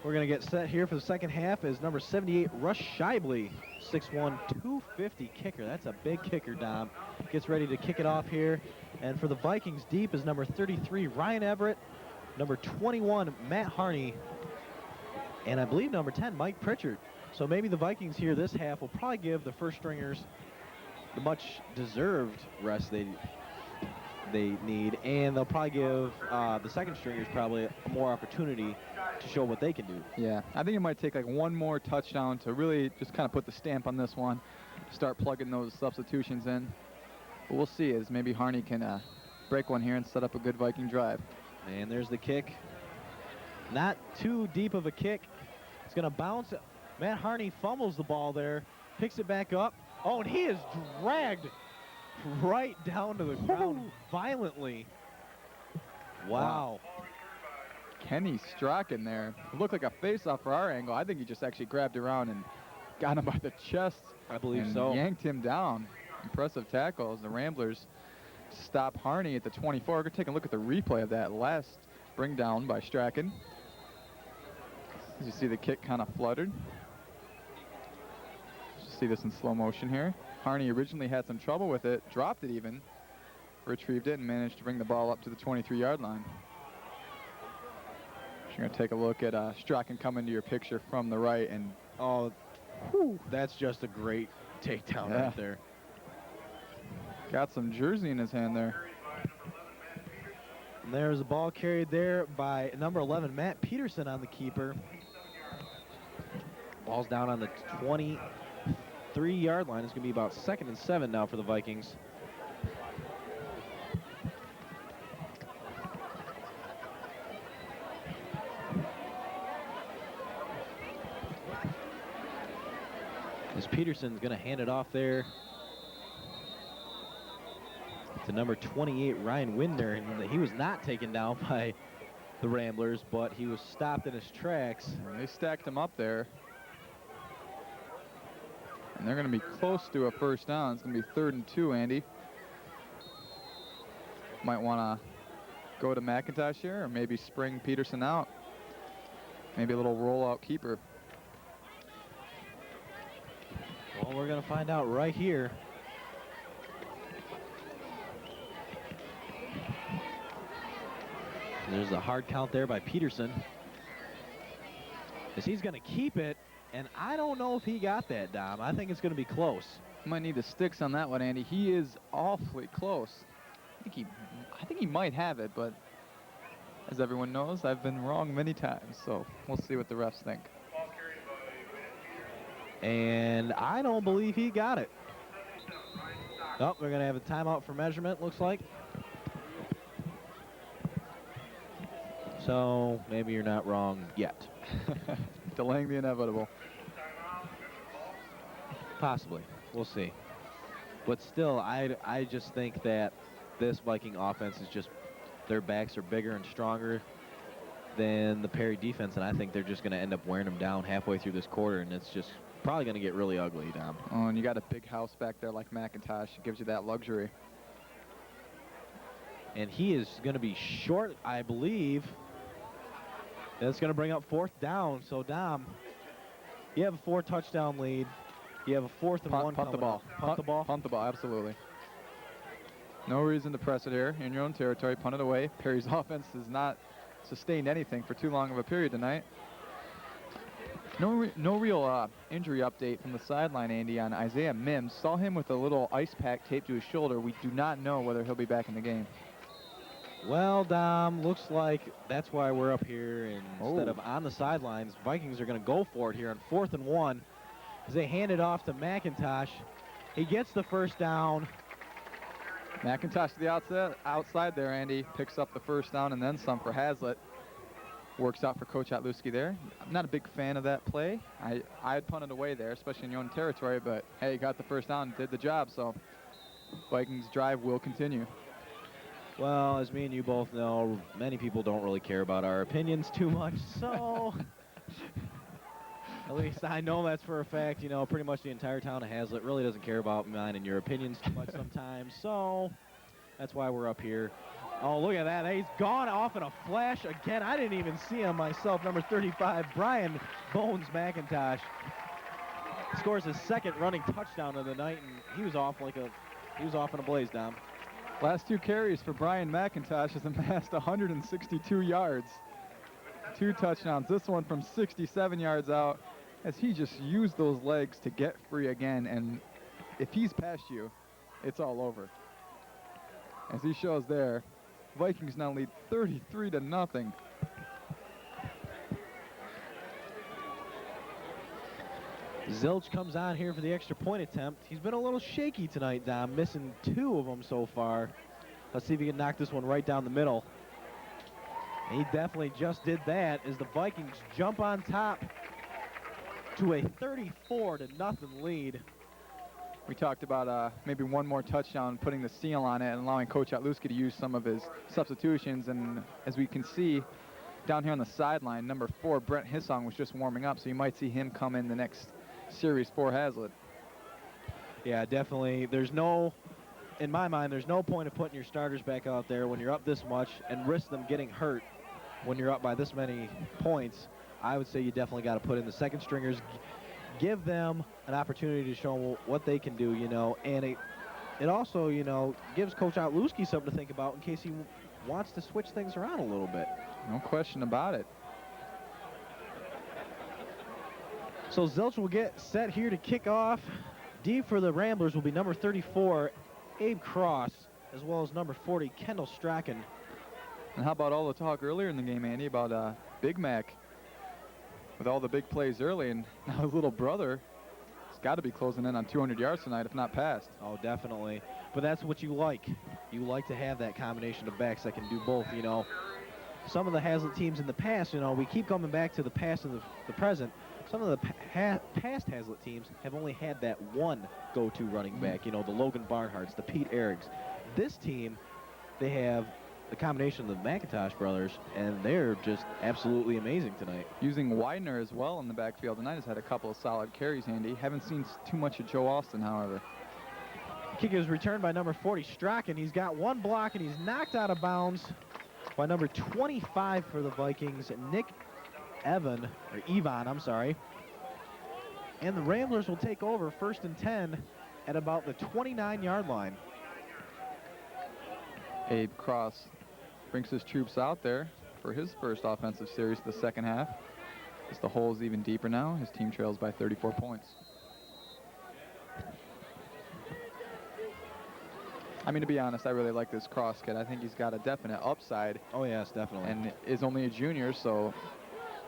We're going to get set here for the second half as number 78, Russ Shibley, 6'1", 250 kicker. That's a big kicker, Dom. Gets ready to kick it off here. And for the Vikings, deep is number 33, Ryan Everett, number 21, Matt Harney, and I believe number 10, Mike Pritchard. So maybe the Vikings here this half will probably give the first stringers the much deserved rest they need, and they'll probably give the second stringers probably more opportunity to show what they can do. Yeah, I think it might take like one more touchdown to really just kind of put the stamp on this one, start plugging those substitutions in. But we'll see as maybe Harney can break one here and set up a good Viking drive. And there's the kick. Not too deep of a kick. It's going to bounce. Matt Harney fumbles the ball there, picks it back up. Oh, and he is dragged right down to the ground violently. Wow. Kenny Strachan there. It looked like a face-off for our angle. I think he just actually grabbed around and got him by the chest. I believe and so. Yanked him down. Impressive tackle as the Ramblers stop Harney at the 24. We're going to take a look at the replay of that last bring down by Strachan. As you see the kick kind of fluttered. Just see this in slow motion here. Harney originally had some trouble with it, dropped it even, retrieved it, and managed to bring the ball up to the 23-yard line. You're going to take a look at Strachan coming to your picture from the right, and oh, whew, that's just a great takedown right there. Got some jersey in his hand there. And there's a ball carried there by number 11, Matt Peterson, on the keeper. Ball's down on the 23-yard line. It's going to be about 2nd and 7 now for the Vikings. As Peterson's going to hand it off there to number 28, Ryan Winder, and he was not taken down by the Ramblers, but he was stopped in his tracks. And they stacked him up there. And they're going to be close to a first down. It's going to be 3rd and 2, Andy. Might want to go to McIntosh here, or maybe spring Peterson out. Maybe a little rollout keeper. Well, we're going to find out right here. There's a hard count there by Peterson, as he's going to keep it, and I don't know if he got that, Dom. I think it's going to be close. Might need the sticks on that one, Andy. He is awfully close. I think he might have it, but as everyone knows, I've been wrong many times, so we'll see what the refs think. And I don't believe he got it. Oh, we're going to have a timeout for measurement, looks like. So maybe you're not wrong yet. Delaying the inevitable. Possibly. We'll see. But still, I just think that this Viking offense is just, their backs are bigger and stronger than the Perry defense, and I think they're just going to end up wearing them down halfway through this quarter, and it's just probably going to get really ugly, Dom. Oh, and you got a big house back there like McIntosh. It gives you that luxury. And he is going to be short, I believe. That's going to bring up 4th down. So, Dom, you have a 4-touchdown lead. You have a 4th and 1 Punt the ball. Punt the ball? Punt the ball, absolutely. No reason to press it here. In your own territory, punt it away. Perry's offense has not sustained anything for too long of a period tonight. No real injury update from the sideline, Andy, on Isaiah Mims. Saw him with a little ice pack taped to his shoulder. We do not know whether he'll be back in the game. Well, Dom, looks like that's why we're up here instead of on the sidelines. Vikings are going to go for it here on 4th and 1 as they hand it off to McIntosh. He gets the first down. McIntosh to the outside there, Andy. Picks up the first down and then some for Haslett. Works out for Coach Otluski there. I'm not a big fan of that play. I'd punt it away there, especially in your own territory, but hey, you got the first down and did the job, so Vikings drive will continue. Well, as me and you both know, many people don't really care about our opinions too much, so at least I know that's for a fact. You know, pretty much the entire town of Haslett really doesn't care about mine and your opinions too much sometimes, so that's why we're up here. Oh, look at that. He's gone off in a flash again. I didn't even see him myself. Number 35, Brian Bones McIntosh, scores his 2nd running touchdown of the night, and he was off in a blaze, Dom. Last 2 carries for Brian McIntosh has amassed 162 yards. 2 touchdowns. This one from 67 yards out as he just used those legs to get free again. And if he's past you, it's all over. As he shows there, Vikings now lead 33-0. Zilch comes on here for the extra point attempt. He's been a little shaky tonight, Dom, missing 2 of them so far. Let's see if he can knock this one right down the middle. And he definitely just did that as the Vikings jump on top to a 34-0 lead. We talked about maybe one more touchdown, putting the seal on it and allowing Coach Otluski to use some of his substitutions. And as we can see down here on the sideline, number 4, Brent Hissong, was just warming up, so you might see him come in the next series for Haslett. Yeah, definitely. In my mind, there's no point of putting your starters back out there when you're up this much and risk them getting hurt when you're up by this many points. I would say you definitely got to put in the second stringers, give them an opportunity to show them what they can do, you know, and it also, you know, gives Coach Otluski something to think about in case he wants to switch things around a little bit. No question about it. So Zilch will get set here to kick off. Deep for the Ramblers will be number 34, Abe Cross, as well as number 40, Kendall Strachan. And how about all the talk earlier in the game, Andy, about Big Mac with all the big plays early, and now his little brother has got to be closing in on 200 yards tonight, if not past. Oh, definitely. But that's what you like. You like to have that combination of backs that can do both, you know. Some of the Haslett teams in the past, you know, we keep coming back to the past and the present. Some of the past Haslett teams have only had that one go-to running back, you know, the Logan Barnharts, the Pete Erigs. This team, they have the combination of the McIntosh brothers, and they're just absolutely amazing tonight. Using Widener as well in the backfield tonight, has had a couple of solid carries, Andy. Haven't seen too much of Joe Austin, however. Kick is returned by number 40, Strachan. He's got one block, and he's knocked out of bounds by number 25 for the Vikings, Nick Evan, I'm sorry. And the Ramblers will take over 1st and 10 at about the 29-yard line. Abe Cross brings his troops out there for his first offensive series of the second half. As the hole is even deeper now, his team trails by 34 points. I mean, to be honest, I really like this Cross kid. I think he's got a definite upside. Oh, yes, definitely. And is only a junior, so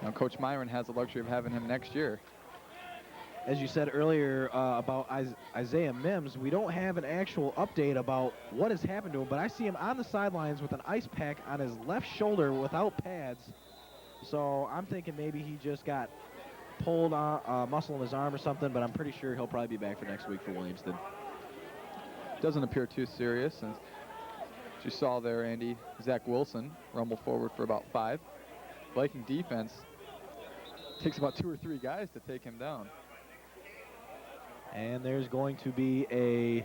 you know, Coach Myron has the luxury of having him next year. As you said earlier about Isaiah Mims, we don't have an actual update about what has happened to him, but I see him on the sidelines with an ice pack on his left shoulder without pads. So I'm thinking maybe he just got pulled on muscle in his arm or something, but I'm pretty sure he'll probably be back for next week for Williamston. Doesn't appear too serious. And as you saw there, Andy, Zach Wilson rumble forward for about 5. Viking defense takes about 2 or 3 guys to take him down. And there's going to be a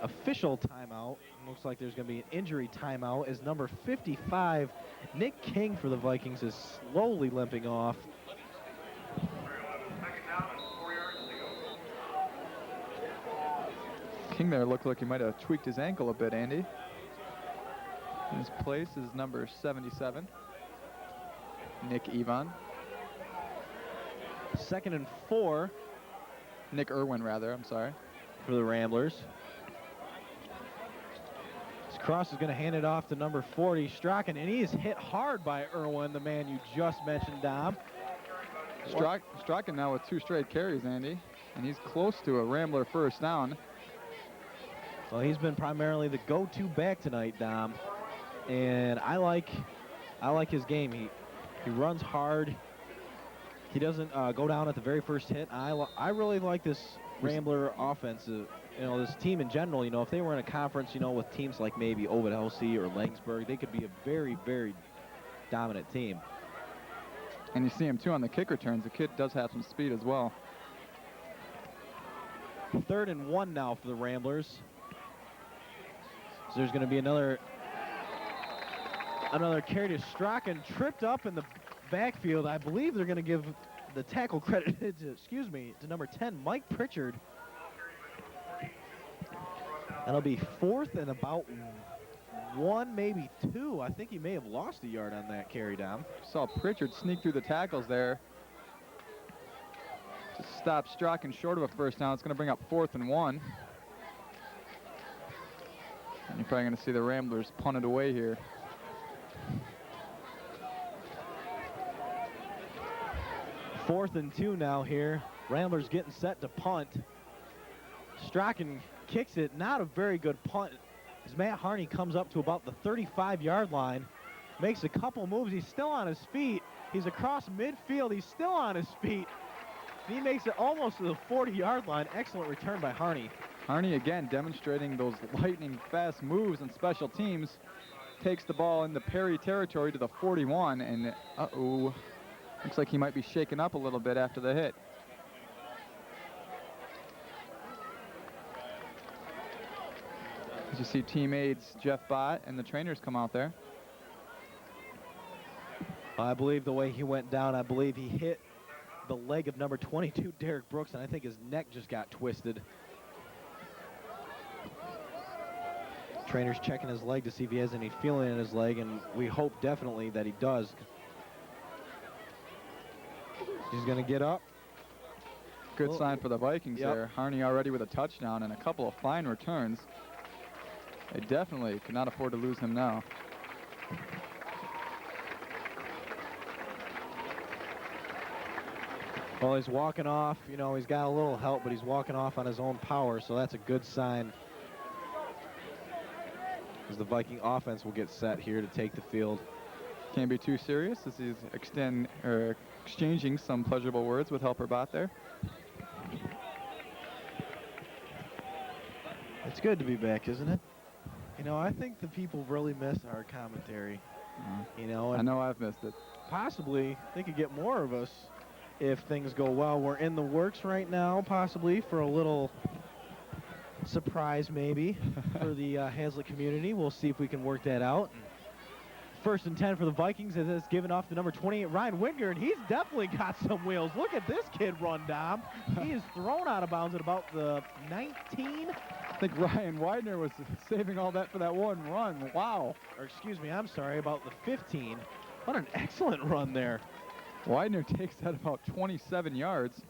official timeout. Looks like there's going to be an injury timeout as number 55, Nick King for the Vikings, is slowly limping off. King there looked like he might have tweaked his ankle a bit, Andy. In his place is number 77, Nick Evan. 2nd and 4. Nick Irwin, rather, I'm sorry. For the Ramblers. This Cross is going to hand it off to number 40, Strachan, and he is hit hard by Irwin, the man you just mentioned, Dom. Strachan now with 2 straight carries, Andy, and he's close to a Rambler first down. Well, he's been primarily the go-to back tonight, Dom, and I like his game. He runs hard. He doesn't go down at the very first hit. I really like this Rambler offense. You know, this team in general. You know, if they were in a conference, you know, with teams like maybe Ovid Elsie or Langsburg, they could be a very, very dominant team. And you see him too on the kick returns. The kid does have some speed as well. 3rd and 1 now for the Ramblers. So there's going to be another carry to Strachan, tripped up in the backfield. I believe they're going to give the tackle credit to number 10, Mike Pritchard. That'll be 4th and about 1, maybe 2. I think he may have lost a yard on that carry down. Saw Pritchard sneak through the tackles there to stop Strachan short of a first down. It's going to bring up 4th and 1. You're probably going to see the Ramblers punt it away here. Fourth and 2 now here. Ramblers getting set to punt. Strachan kicks it. Not a very good punt as Matt Harney comes up to about the 35-yard line. Makes a couple moves. He's still on his feet. He's across midfield. He's still on his feet. He makes it almost to the 40-yard line. Excellent return by Harney. Harney again demonstrating those lightning fast moves on special teams. Takes the ball in the Perry territory to the 41, and uh-oh, looks like he might be shaken up a little bit after the hit. As you see teammates Jeff Bott and the trainers come out there. I believe the way he went down, I believe he hit the leg of number 22, Derek Brooks, and I think his neck just got twisted. Trainer's checking his leg to see if he has any feeling in his leg, and we hope definitely that he does. He's going to get up. Good sign for the Vikings there. Harney already with a touchdown and a couple of fine returns. They definitely could not afford to lose him now. Well, he's walking off. You know, he's got a little help, but he's walking off on his own power, so that's a good sign. As the Viking offense will get set here to take the field. Can't be too serious as he's exchanging some pleasurable words with Helper Bott there. It's good to be back, isn't it? You know, I think the people really miss our commentary. You know, and I know I've missed it. Possibly they could get more of us if things go well. We're in the works right now, possibly for a little surprise maybe for the Haslett community. We'll see if we can work that out. First and 10 for the Vikings as it's given off to number 28, Ryan Whitger, and he's definitely got some wheels. Look at this kid run, Dom. He is thrown out of bounds at about the 19. I think Ryan Widener was saving all that for that one run. Wow. Or excuse me, I'm sorry, about the 15. What an excellent run there. Widener takes that about 27 yards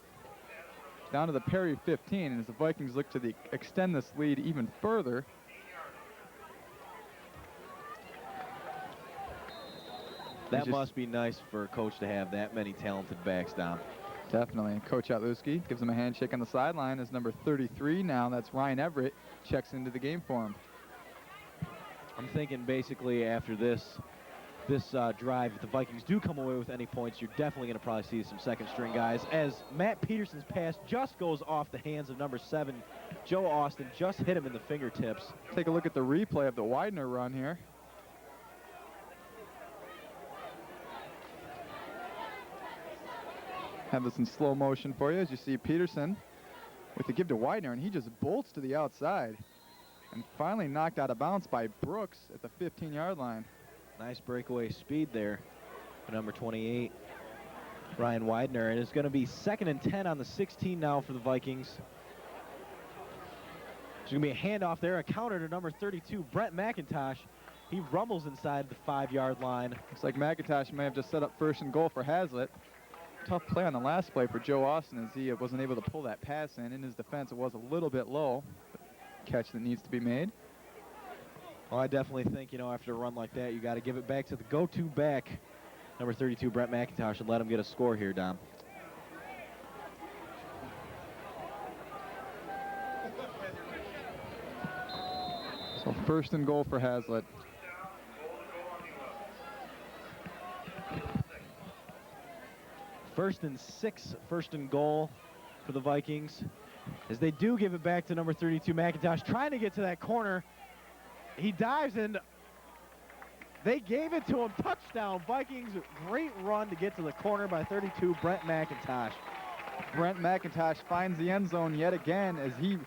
down to the Perry 15, and as the Vikings look to extend this lead even further. That must be nice for a coach to have that many talented backs down. Definitely. Coach Otluski gives him a handshake on the sideline as number 33 now, that's Ryan Everett, checks into the game for him. I'm thinking basically after this drive, if the Vikings do come away with any points, you're definitely going to probably see some second string guys as Matt Peterson's pass just goes off the hands of number 7, Joe Austin, just hit him in the fingertips. Take a look at the replay of the Widener run here. Have this in slow motion for you as you see Peterson with the give to Widener, and he just bolts to the outside and finally knocked out of bounds by Brooks at the 15-yard line. Nice breakaway speed there for number 28, Ryan Widener. And it's going to be 2nd and 10 on the 16 now for the Vikings. There's going to be a handoff there, a counter to number 32, Brent McIntosh. He rumbles inside the 5-yard line. Looks like McIntosh may have just set up 1st and goal for Haslett. Tough play on the last play for Joe Austin as he wasn't able to pull that pass in. In his defense, it was a little bit low. Catch that needs to be made. Well, I definitely think, you know, after a run like that, you got to give it back to the go-to back, number 32, Brent McIntosh, and let him get a score here, Dom. So 1st and goal for Haslett. First and 6, 1st and goal for the Vikings. As they do give it back to number 32, McIntosh, trying to get to that corner. He dives and they gave it to him. Touchdown, Vikings. Great run to get to the corner by 32, Brent McIntosh. Brent McIntosh finds the end zone yet again as he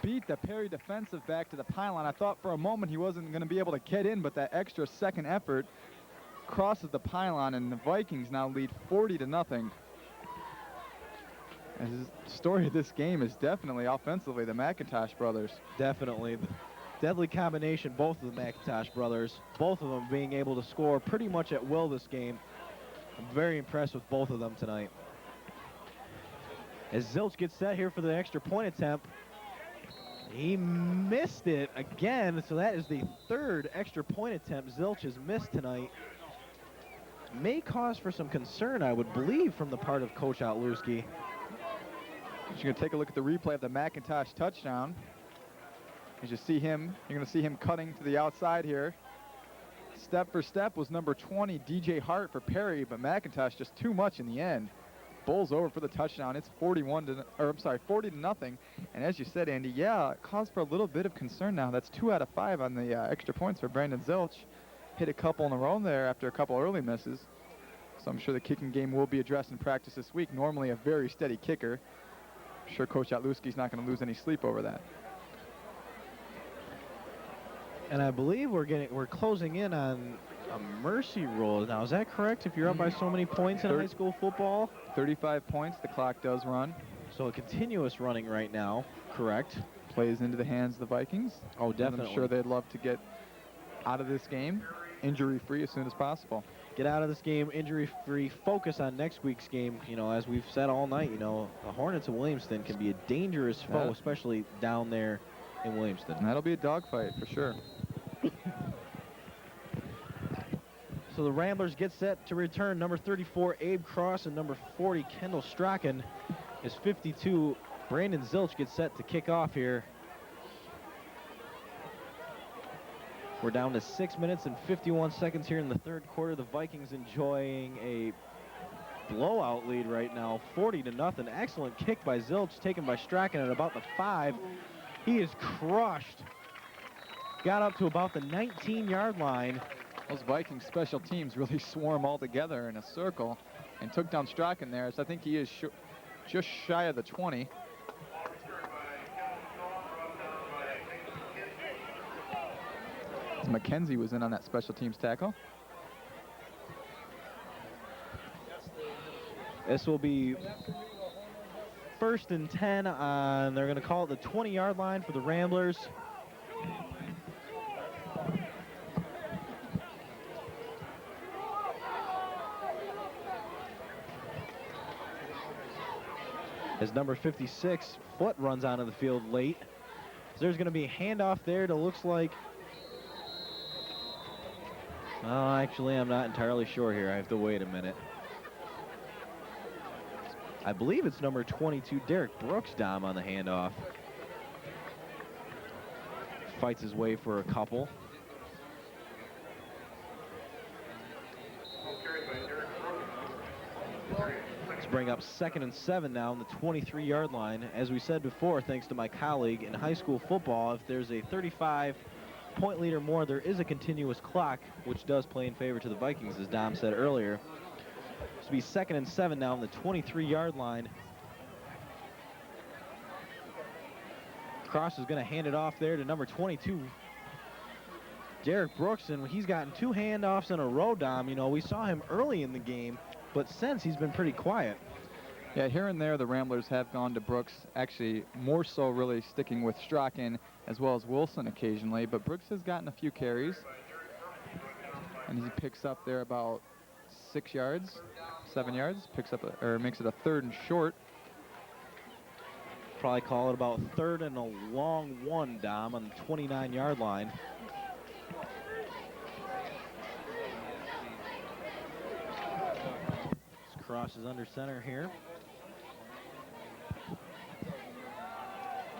beat the Perry defensive back to the pylon. I thought for a moment he wasn't going to be able to get in, but that extra second effort crosses the pylon, and the Vikings now lead 40-0. And the story of this game is definitely offensively the McIntosh brothers. Definitely. Deadly combination, both of the McIntosh brothers. Both of them being able to score pretty much at will this game. I'm very impressed with both of them tonight. As Zilch gets set here for the extra point attempt. He missed it again, so that is the third extra point attempt Zilch has missed tonight. May cause for some concern, I would believe, from the part of Coach Otluski. You're going to take a look at the replay of the McIntosh touchdown. As you see him, you're going to see him cutting to the outside here. Step for step was number 20, DJ Hart for Perry, but McIntosh just too much in the end. Bowls over for the touchdown. It's 40 to nothing. And as you said, Andy, yeah, it caused for a little bit of concern now. That's 2 out of 5 on the extra points for Brandon Zilch. Hit a couple in a row there after a couple early misses. So I'm sure the kicking game will be addressed in practice this week. Normally a very steady kicker. I'm sure Coach Otluski's not going to lose any sleep over that. And I believe we're closing in on a mercy rule now. Is that correct? If you're up by so many points in high school football? 35 points, the clock does run. So a continuous running right now, correct? Plays into the hands of the Vikings. Oh, definitely. I'm sure they'd love to get out of this game injury-free as soon as possible. Get out of this game injury-free. Focus on next week's game. You know, as we've said all night, you know, the Hornets of Williamston can be a dangerous foe, especially down there in Williamston. And that'll be a dogfight for sure. So the Ramblers get set to return. Number 34, Abe Cross, and number 40, Kendall Strachan. Is 52. Brandon Zilch gets set to kick off here. We're down to 6 minutes and 51 seconds here in the third quarter. The Vikings enjoying a blowout lead right now, 40 to nothing. Excellent kick by Zilch, taken by Strachan at about the 5. He is crushed. Got up to about the 19-yard line. Those Vikings special teams really swarm all together in a circle and took down Strachan there. So I think he is just shy of the 20. McKenzie was in on that special teams tackle. This will be 1st and 10 on, they're going to call it the 20-yard line for the Ramblers. As number 56, Foot, runs onto the field late. So there's going to be a handoff there to looks like... Oh, actually, I'm not entirely sure here. I have to wait a minute. I believe it's number 22, Derek Brooks, Dom, on the handoff. Fights his way for a couple. Let's bring up 2nd and 7 now on the 23-yard line. As we said before, thanks to my colleague, in high school football, if there's a 35-point lead or more, there is a continuous clock, which does play in favor to the Vikings, as Dom said earlier. This will be 2nd and 7 now on the 23-yard line. Cross is going to hand it off there to number 22, Derek Brooks, and he's gotten 2 handoffs in a row, Dom. You know, we saw him early in the game, but since he's been pretty quiet. Yeah, here and there the Ramblers have gone to Brooks, actually more so really sticking with Strachan as well as Wilson occasionally, but Brooks has gotten a few carries, and he picks up there about 6 yards, 7 yards, makes it a 3rd and short. Probably call it about 3rd and a long one, Dom, on the 29-yard line. Cross is under center here.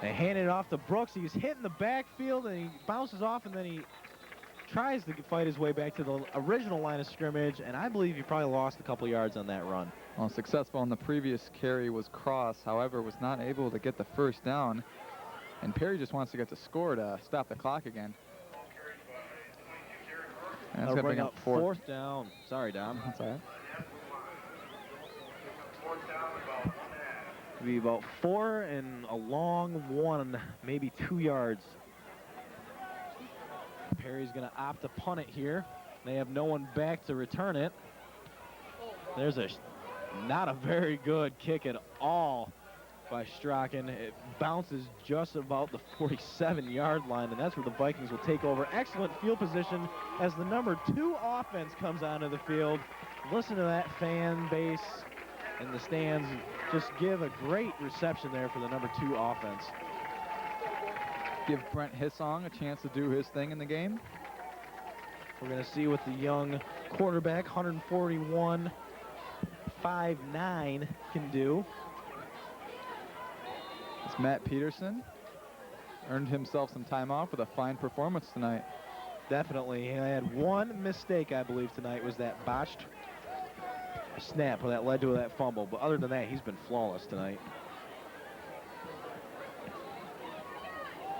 They hand it off to Brooks. He's hitting the backfield, and he bounces off, and then he tries to fight his way back to the original line of scrimmage, and I believe he probably lost a couple yards on that run. Well, successful on the previous carry was Cross, however, was not able to get the 1st down, and Perry just wants to get the score to stop the clock again. And that's going to bring up 4th down. Sorry, Dom. That's all right. It'll be about 4 and a long 1, maybe 2 yards. Perry's going to opt to punt it here. They have no one back to return it. There's not a very good kick at all by Strachan. It bounces just about the 47-yard line, and that's where the Vikings will take over. Excellent field position as the number 2 offense comes onto the field. Listen to that fan base in the stands. Just give a great reception there for the number 2 offense. give Brent Hissong a chance to do his thing in the game. We're going to see what the young quarterback, 141, 5'9", can do. It's Matt Peterson. Earned himself some time off with a fine performance tonight. Definitely. He had one mistake, I believe, tonight, was that botched snap that led to that fumble. But other than that, he's been flawless tonight.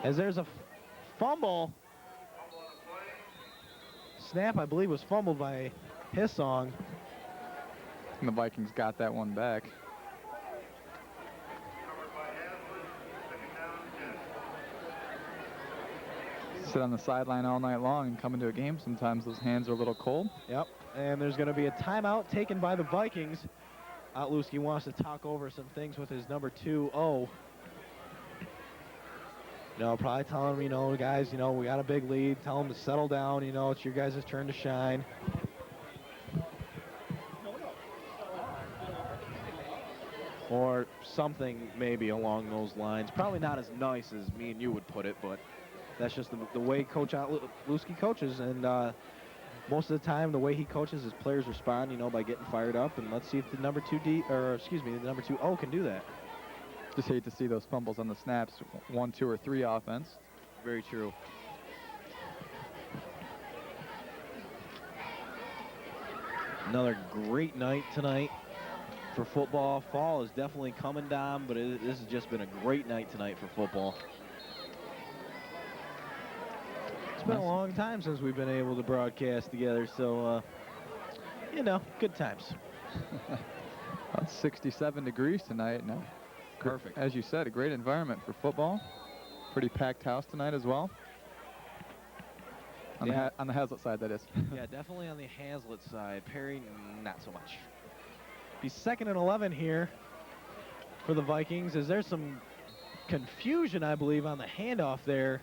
As there's a fumble. Snap, I believe, was fumbled by Hissong. And the Vikings got that one back. Sit on the sideline all night long and come into a game. Sometimes those hands are a little cold. Yep, and there's going to be a timeout taken by the Vikings. Otluski wants to talk over some things with his number 2-0. Probably tell him, guys, we got a big lead. Tell him to settle down. It's your guys' turn to shine. Or something maybe along those lines. Probably not as nice as me and you would put it, but that's just the way Coach Otluski coaches. And most of the time, the way he coaches, his players respond, by getting fired up. And let's see if the number 2-0 can do that. Just hate to see those fumbles on the snaps, 1, 2, or 3 offense. Very true. Another great night tonight for football. Fall is definitely coming down, but this has just been a great night tonight for football. It's been a long time since we've been able to broadcast together, so, good times. About 67 degrees tonight now. Perfect. As you said, a great environment for football. Pretty packed house tonight as well. On the Haslett side, that is. Yeah, definitely on the Haslett side. Perry, not so much. Be 2nd and 11 here for the Vikings. Is there some confusion, I believe, on the handoff there?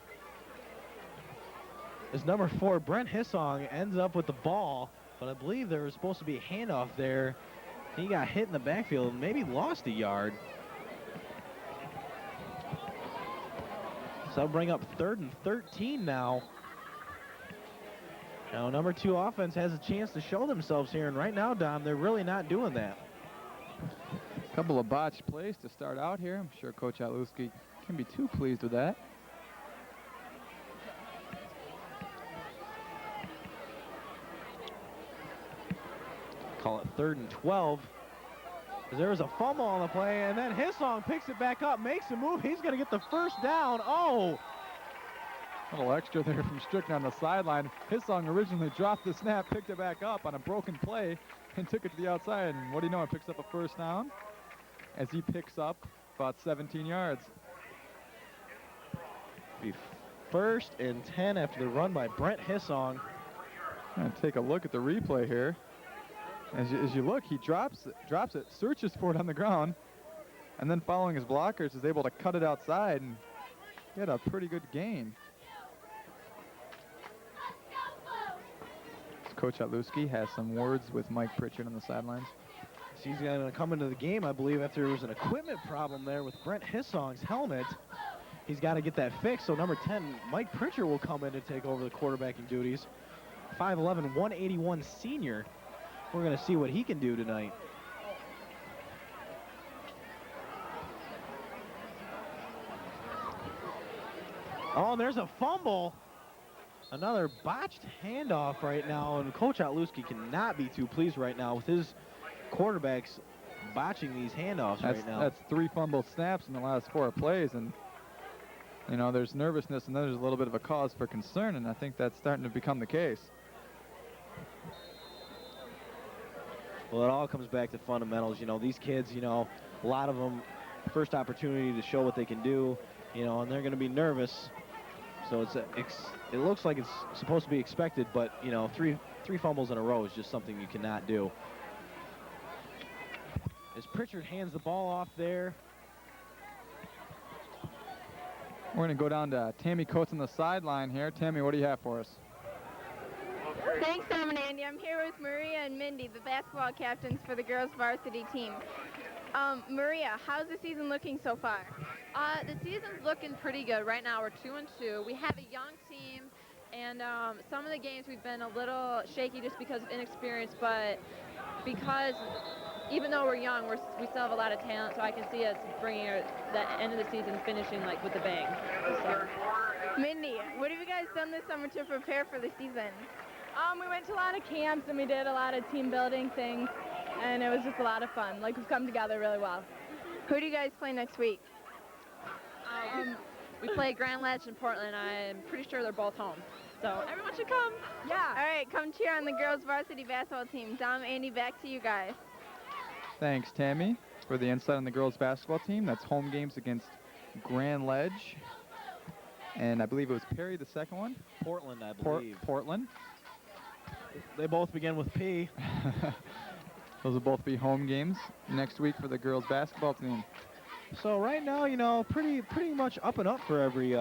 As number 4, Brent Hissong, ends up with the ball, but I believe there was supposed to be a handoff there. He got hit in the backfield and maybe lost a yard. So that'll bring up 3rd and 13 now. Now, number 2 offense has a chance to show themselves here, and right now, Dom, they're really not doing that. A couple of botched plays to start out here. I'm sure Coach Otluski can be too pleased with that. Call it 3rd and 12. There was a fumble on the play, and then Hissong picks it back up, makes a move. He's going to get the first down. Oh! A little extra there from Strickland on the sideline. Hissong originally dropped the snap, picked it back up on a broken play, and took it to the outside. And what do you know? It picks up a first down as he picks up about 17 yards. Be 1st and 10 after the run by Brent Hissong. And take a look at the replay here. As you look, he drops it, searches for it on the ground, and then following his blockers is able to cut it outside and get a pretty good gain. Coach Otluski has some words with Mike Pritchard on the sidelines. He's going to come into the game, I believe, after there was an equipment problem there with Brent Hissong's helmet. He's got to get that fixed, so number 10, Mike Pritchard, will come in to take over the quarterbacking duties. 5'11", 181 senior. We're going to see what he can do tonight. Oh, and there's a fumble. Another botched handoff right now, and Coach Otluski cannot be too pleased right now with his quarterbacks botching these handoffs right now. That's 3 fumbled snaps in the last 4 plays, and there's nervousness, and then there's a little bit of a cause for concern, and I think that's starting to become the case. Well, it all comes back to fundamentals. These kids, a lot of them, first opportunity to show what they can do, and they're going to be nervous. So it looks like it's supposed to be expected, but, three fumbles in a row is just something you cannot do. As Pritchard hands the ball off there. We're going to go down to Tammy Coates on the sideline here. Tammy, what do you have for us? Thanks, Tom and Andy. I'm here with Maria and Mindy, the basketball captains for the girls varsity team. Maria, how's the season looking so far? The season's looking pretty good. Right now we're 2-2. We have a young team, and some of the games we've been a little shaky just because of inexperience, but because even though we're young, we still have a lot of talent, so I can see us bringing the end of the season finishing like with a bang. So. Mindy, what have you guys done this summer to prepare for the season? We went to a lot of camps and we did a lot of team building things, and it was just a lot of fun. Like, we've come together really well. Who do you guys play next week? We play Grand Ledge in Portland. I'm pretty sure they're both home. So everyone should come. Yeah. All right, come cheer on the girls varsity basketball team. Dom, Andy, back to you guys. Thanks, Tammy, for the insight on the girls basketball team. That's home games against Grand Ledge. And I believe it was Perry, the second one. Portland, I believe. Portland. They both begin with P. Those will both be home games next week for the girls basketball team. So right now, you know, pretty much up and up for every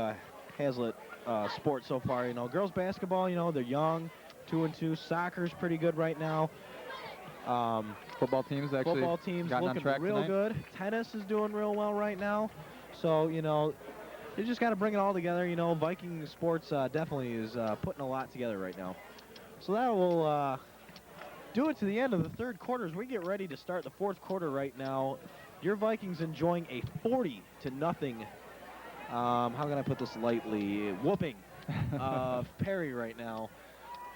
Haslett sport so far. You know, girls basketball, you know, they're young, 2-2. Soccer's pretty good right now. Football teams actually gotten looking on track real tonight. good. Tennis is doing real well right now. So, you know, you just got to bring it all together. You know, Viking sports definitely is putting a lot together right now. So that will do it to the end of the third quarter as we get ready to start the fourth quarter right now. Your Vikings enjoying a 40-0, how can I put this lightly, whooping of Perry right now.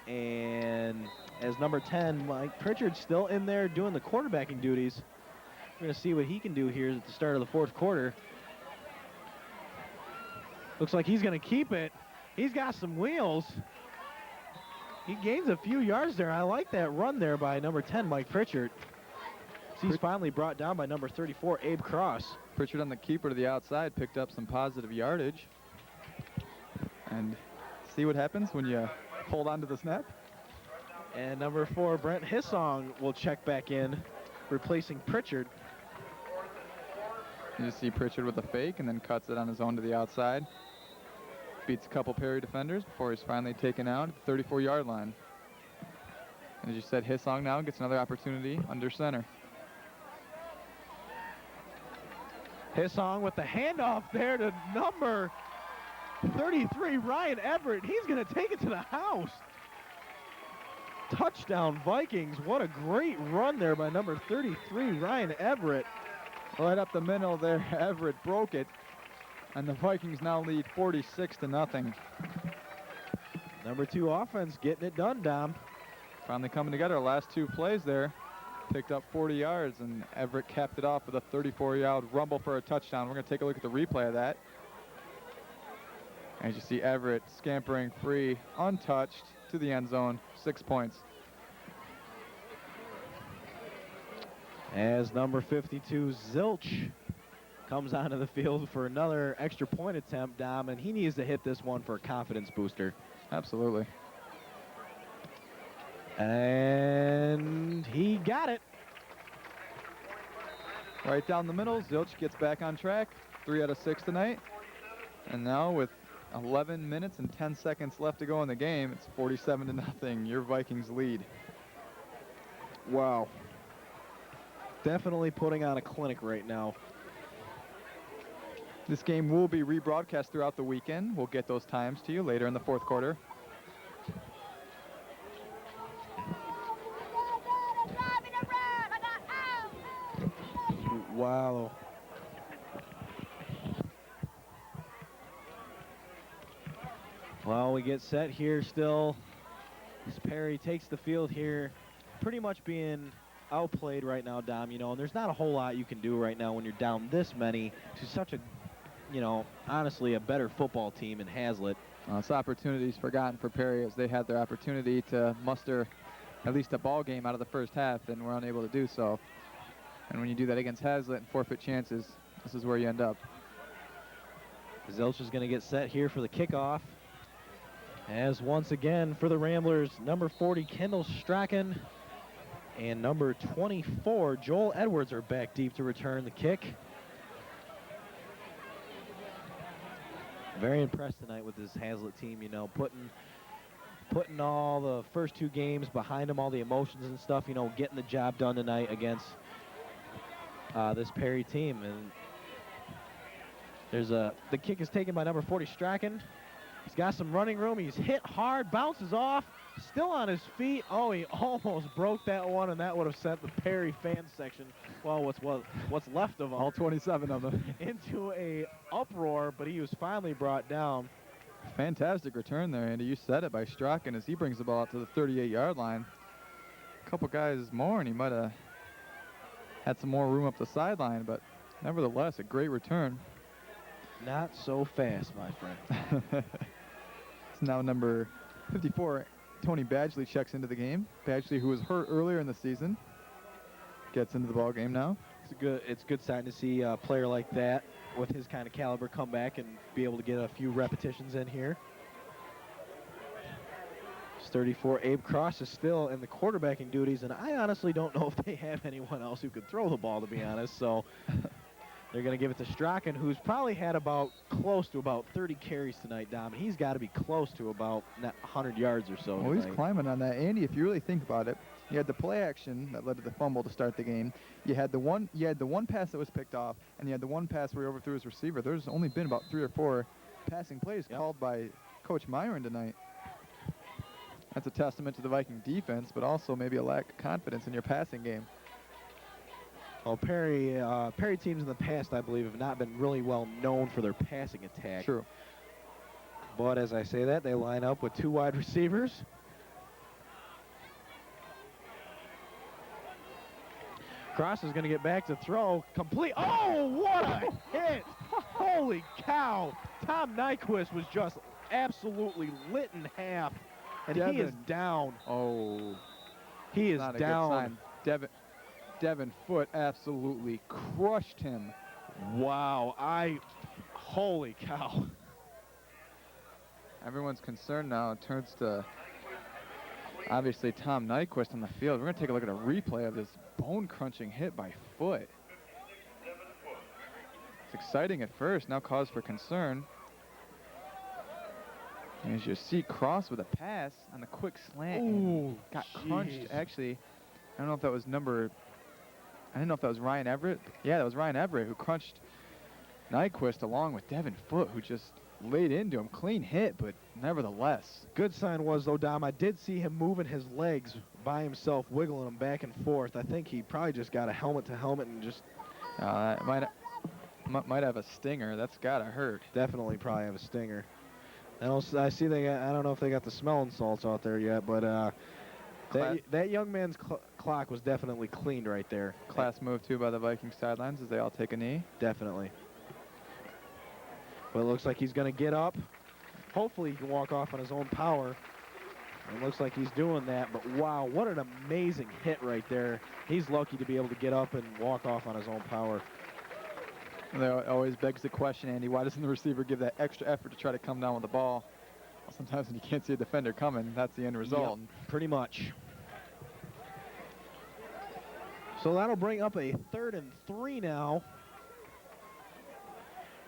And as number 10, Mike Pritchard's still in there doing the quarterbacking duties. We're going to see what he can do here at the start of the fourth quarter. Looks like he's going to keep it. He's got some wheels. He gains a few yards there. I like that run there by number 10, Mike Pritchard. He's finally brought down by number 34, Abe Cross. Pritchard on the keeper to the outside picked up some positive yardage. And see what happens when you hold on to the snap. And number 4, Brent Hissong will check back in, replacing Pritchard. You just see Pritchard with a fake and then cuts it on his own to the outside. Beats a couple Perry defenders before he's finally taken out at the 34-yard line. And as you said, Hissong now gets another opportunity under center. Hissong with the handoff there to number 33, Ryan Everett. He's going to take it to the house. Touchdown, Vikings. What a great run there by number 33, Ryan Everett. Right up the middle there, Everett broke it. And the Vikings now lead 46-0. Number 2 offense getting it done, Dom. Finally coming together. Last 2 plays there. Picked up 40 yards, and Everett capped it off with a 34-yard rumble for a touchdown. We're going to take a look at the replay of that. As you see Everett scampering free, untouched, to the end zone, 6 points. As number 52, Zilch, comes onto the field for another extra point attempt, Dom, and he needs to hit this one for a confidence booster. Absolutely. And he got it. Right down the middle, Zilch gets back on track. 3 out of 6 tonight. And now with 11 minutes and 10 seconds left to go in the game, it's 47-0. Your Vikings lead. Wow. Definitely putting on a clinic right now. This game will be rebroadcast throughout the weekend. We'll get those times to you later in the fourth quarter. Wow. Well, we get set here still. As Perry takes the field here, pretty much being outplayed right now, Dom, you know, and there's not a whole lot you can do right now when you're down this many to such a, you know, honestly a better football team in Haslett. It's opportunities forgotten for Perry as they had their opportunity to muster at least a ball game out of the first half and were unable to do so. And when you do that against Haslett and forfeit chances, this is where you end up. Zilch is going to get set here for the kickoff. As once again for the Ramblers, number 40, Kendall Strachan, and number 24, Joel Edwards, are back deep to return the kick. Very impressed tonight with this Haslett team, you know, putting all the first 2 games behind them, all the emotions and stuff, you know, getting the job done tonight against this Perry team. And there's the kick is taken by number 40 Strachan. He's got some running room. He's hit hard, bounces off, still on his feet. Oh, he almost broke that one, and that would have sent the Perry fan section, well, what's left of them, all 27 of them, into a uproar. But he was finally brought down. Fantastic return there, Andy. You said it, by Strachan as he brings the ball out to the 38-yard line. A couple guys more, and he might have had some more room up the sideline, but nevertheless, a great return. Not so fast, my friend. It's now number 54. Tony Badgley checks into the game. Badgley, who was hurt earlier in the season, gets into the ball game now. It's a good sign to see a player like that with his kind of caliber come back and be able to get a few repetitions in here. 34, Abe Cross is still in the quarterbacking duties, and I honestly don't know if they have anyone else who could throw the ball, to be honest. So they're going to give it to Strachan, who's probably had close to about 30 carries tonight, Dom. And he's got to be close to about 100 yards or so. Well, he's climbing on that. Andy, if you really think about it, you had the play action that led to the fumble to start the game. You had the one pass that was picked off, and you had the one pass where he overthrew his receiver. There's only been about 3 or 4 passing plays called by Coach Myron tonight. That's a testament to the Viking defense, but also maybe a lack of confidence in your passing game. Well, Perry teams in the past, I believe, have not been really well known for their passing attack. True. But as I say that, they line up with 2 wide receivers. Cross is going to get back to throw. Complete. Oh, what a hit! Holy cow! Tom Nyquist was just absolutely lit in half. And he is down. Oh. He is not down. A good sign. Devin Foote absolutely crushed him. Wow. Holy cow. Everyone's concerned now. It turns to, obviously, Tom Nyquist on the field. We're going to take a look at a replay of this bone-crunching hit by Foote. It's exciting at first, now cause for concern. As you see Cross with a pass on the quick slant. Ooh, got crunched. Actually, I don't know if that was I didn't know if that was Ryan Everett. Yeah, that was Ryan Everett who crunched Nyquist along with Devin Foote, who just laid into him. Clean hit, but nevertheless. Good sign was, though, Dom, I did see him moving his legs by himself, wiggling them back and forth. I think he probably just got a helmet to helmet and just... might have a stinger. That's got to hurt. Definitely probably have a stinger. I see I don't know if they got the smelling salts out there yet, but that young man's clock was definitely cleaned right there. Class move, too, by the Vikings sidelines as they all take a knee. Definitely. But it looks like he's going to get up. Hopefully he can walk off on his own power. It looks like he's doing that, but wow, what an amazing hit right there. He's lucky to be able to get up and walk off on his own power. And that always begs the question, Andy, why doesn't the receiver give that extra effort to try to come down with the ball? Well, sometimes when you can't see a defender coming, that's the end result. Yep, pretty much. So that'll bring up a 3rd and 3 now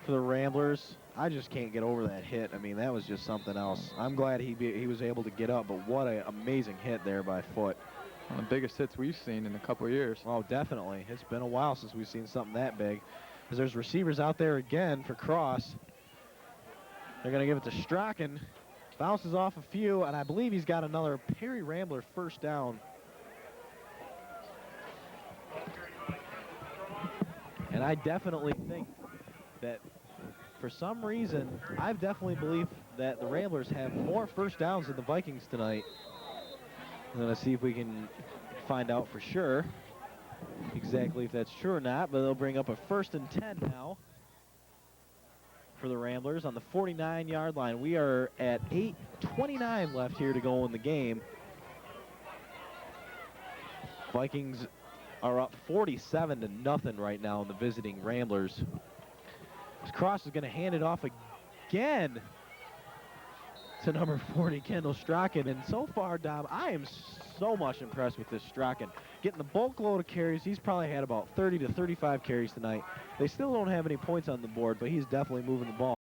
for the Ramblers. I just can't get over that hit. I mean, that was just something else. I'm glad he was able to get up, but what an amazing hit there by Foote. One of the biggest hits we've seen in a couple of years. Oh, definitely. It's been a while since we've seen something that big. Because there's receivers out there again for Cross. They're going to give it to Strachan. Bounces off a few, and I believe he's got another Perry Rambler first down. And I definitely think that for some reason, I definitely believe that the Ramblers have more first downs than the Vikings tonight. I'm going to see if we can find out for sure exactly if that's true or not, but they'll bring up a 1st and 10 now for the Ramblers on the 49-yard line. We are at 8:29 left here to go in the game. Vikings are up 47-0 right now in the visiting Ramblers. Cross is going to hand it off again to number 40, Kendall Strachan. And so far, Dom, I am so much impressed with this Strachan. Getting the bulk load of carries. He's probably had about 30 to 35 carries tonight. They still don't have any points on the board, but he's definitely moving the ball.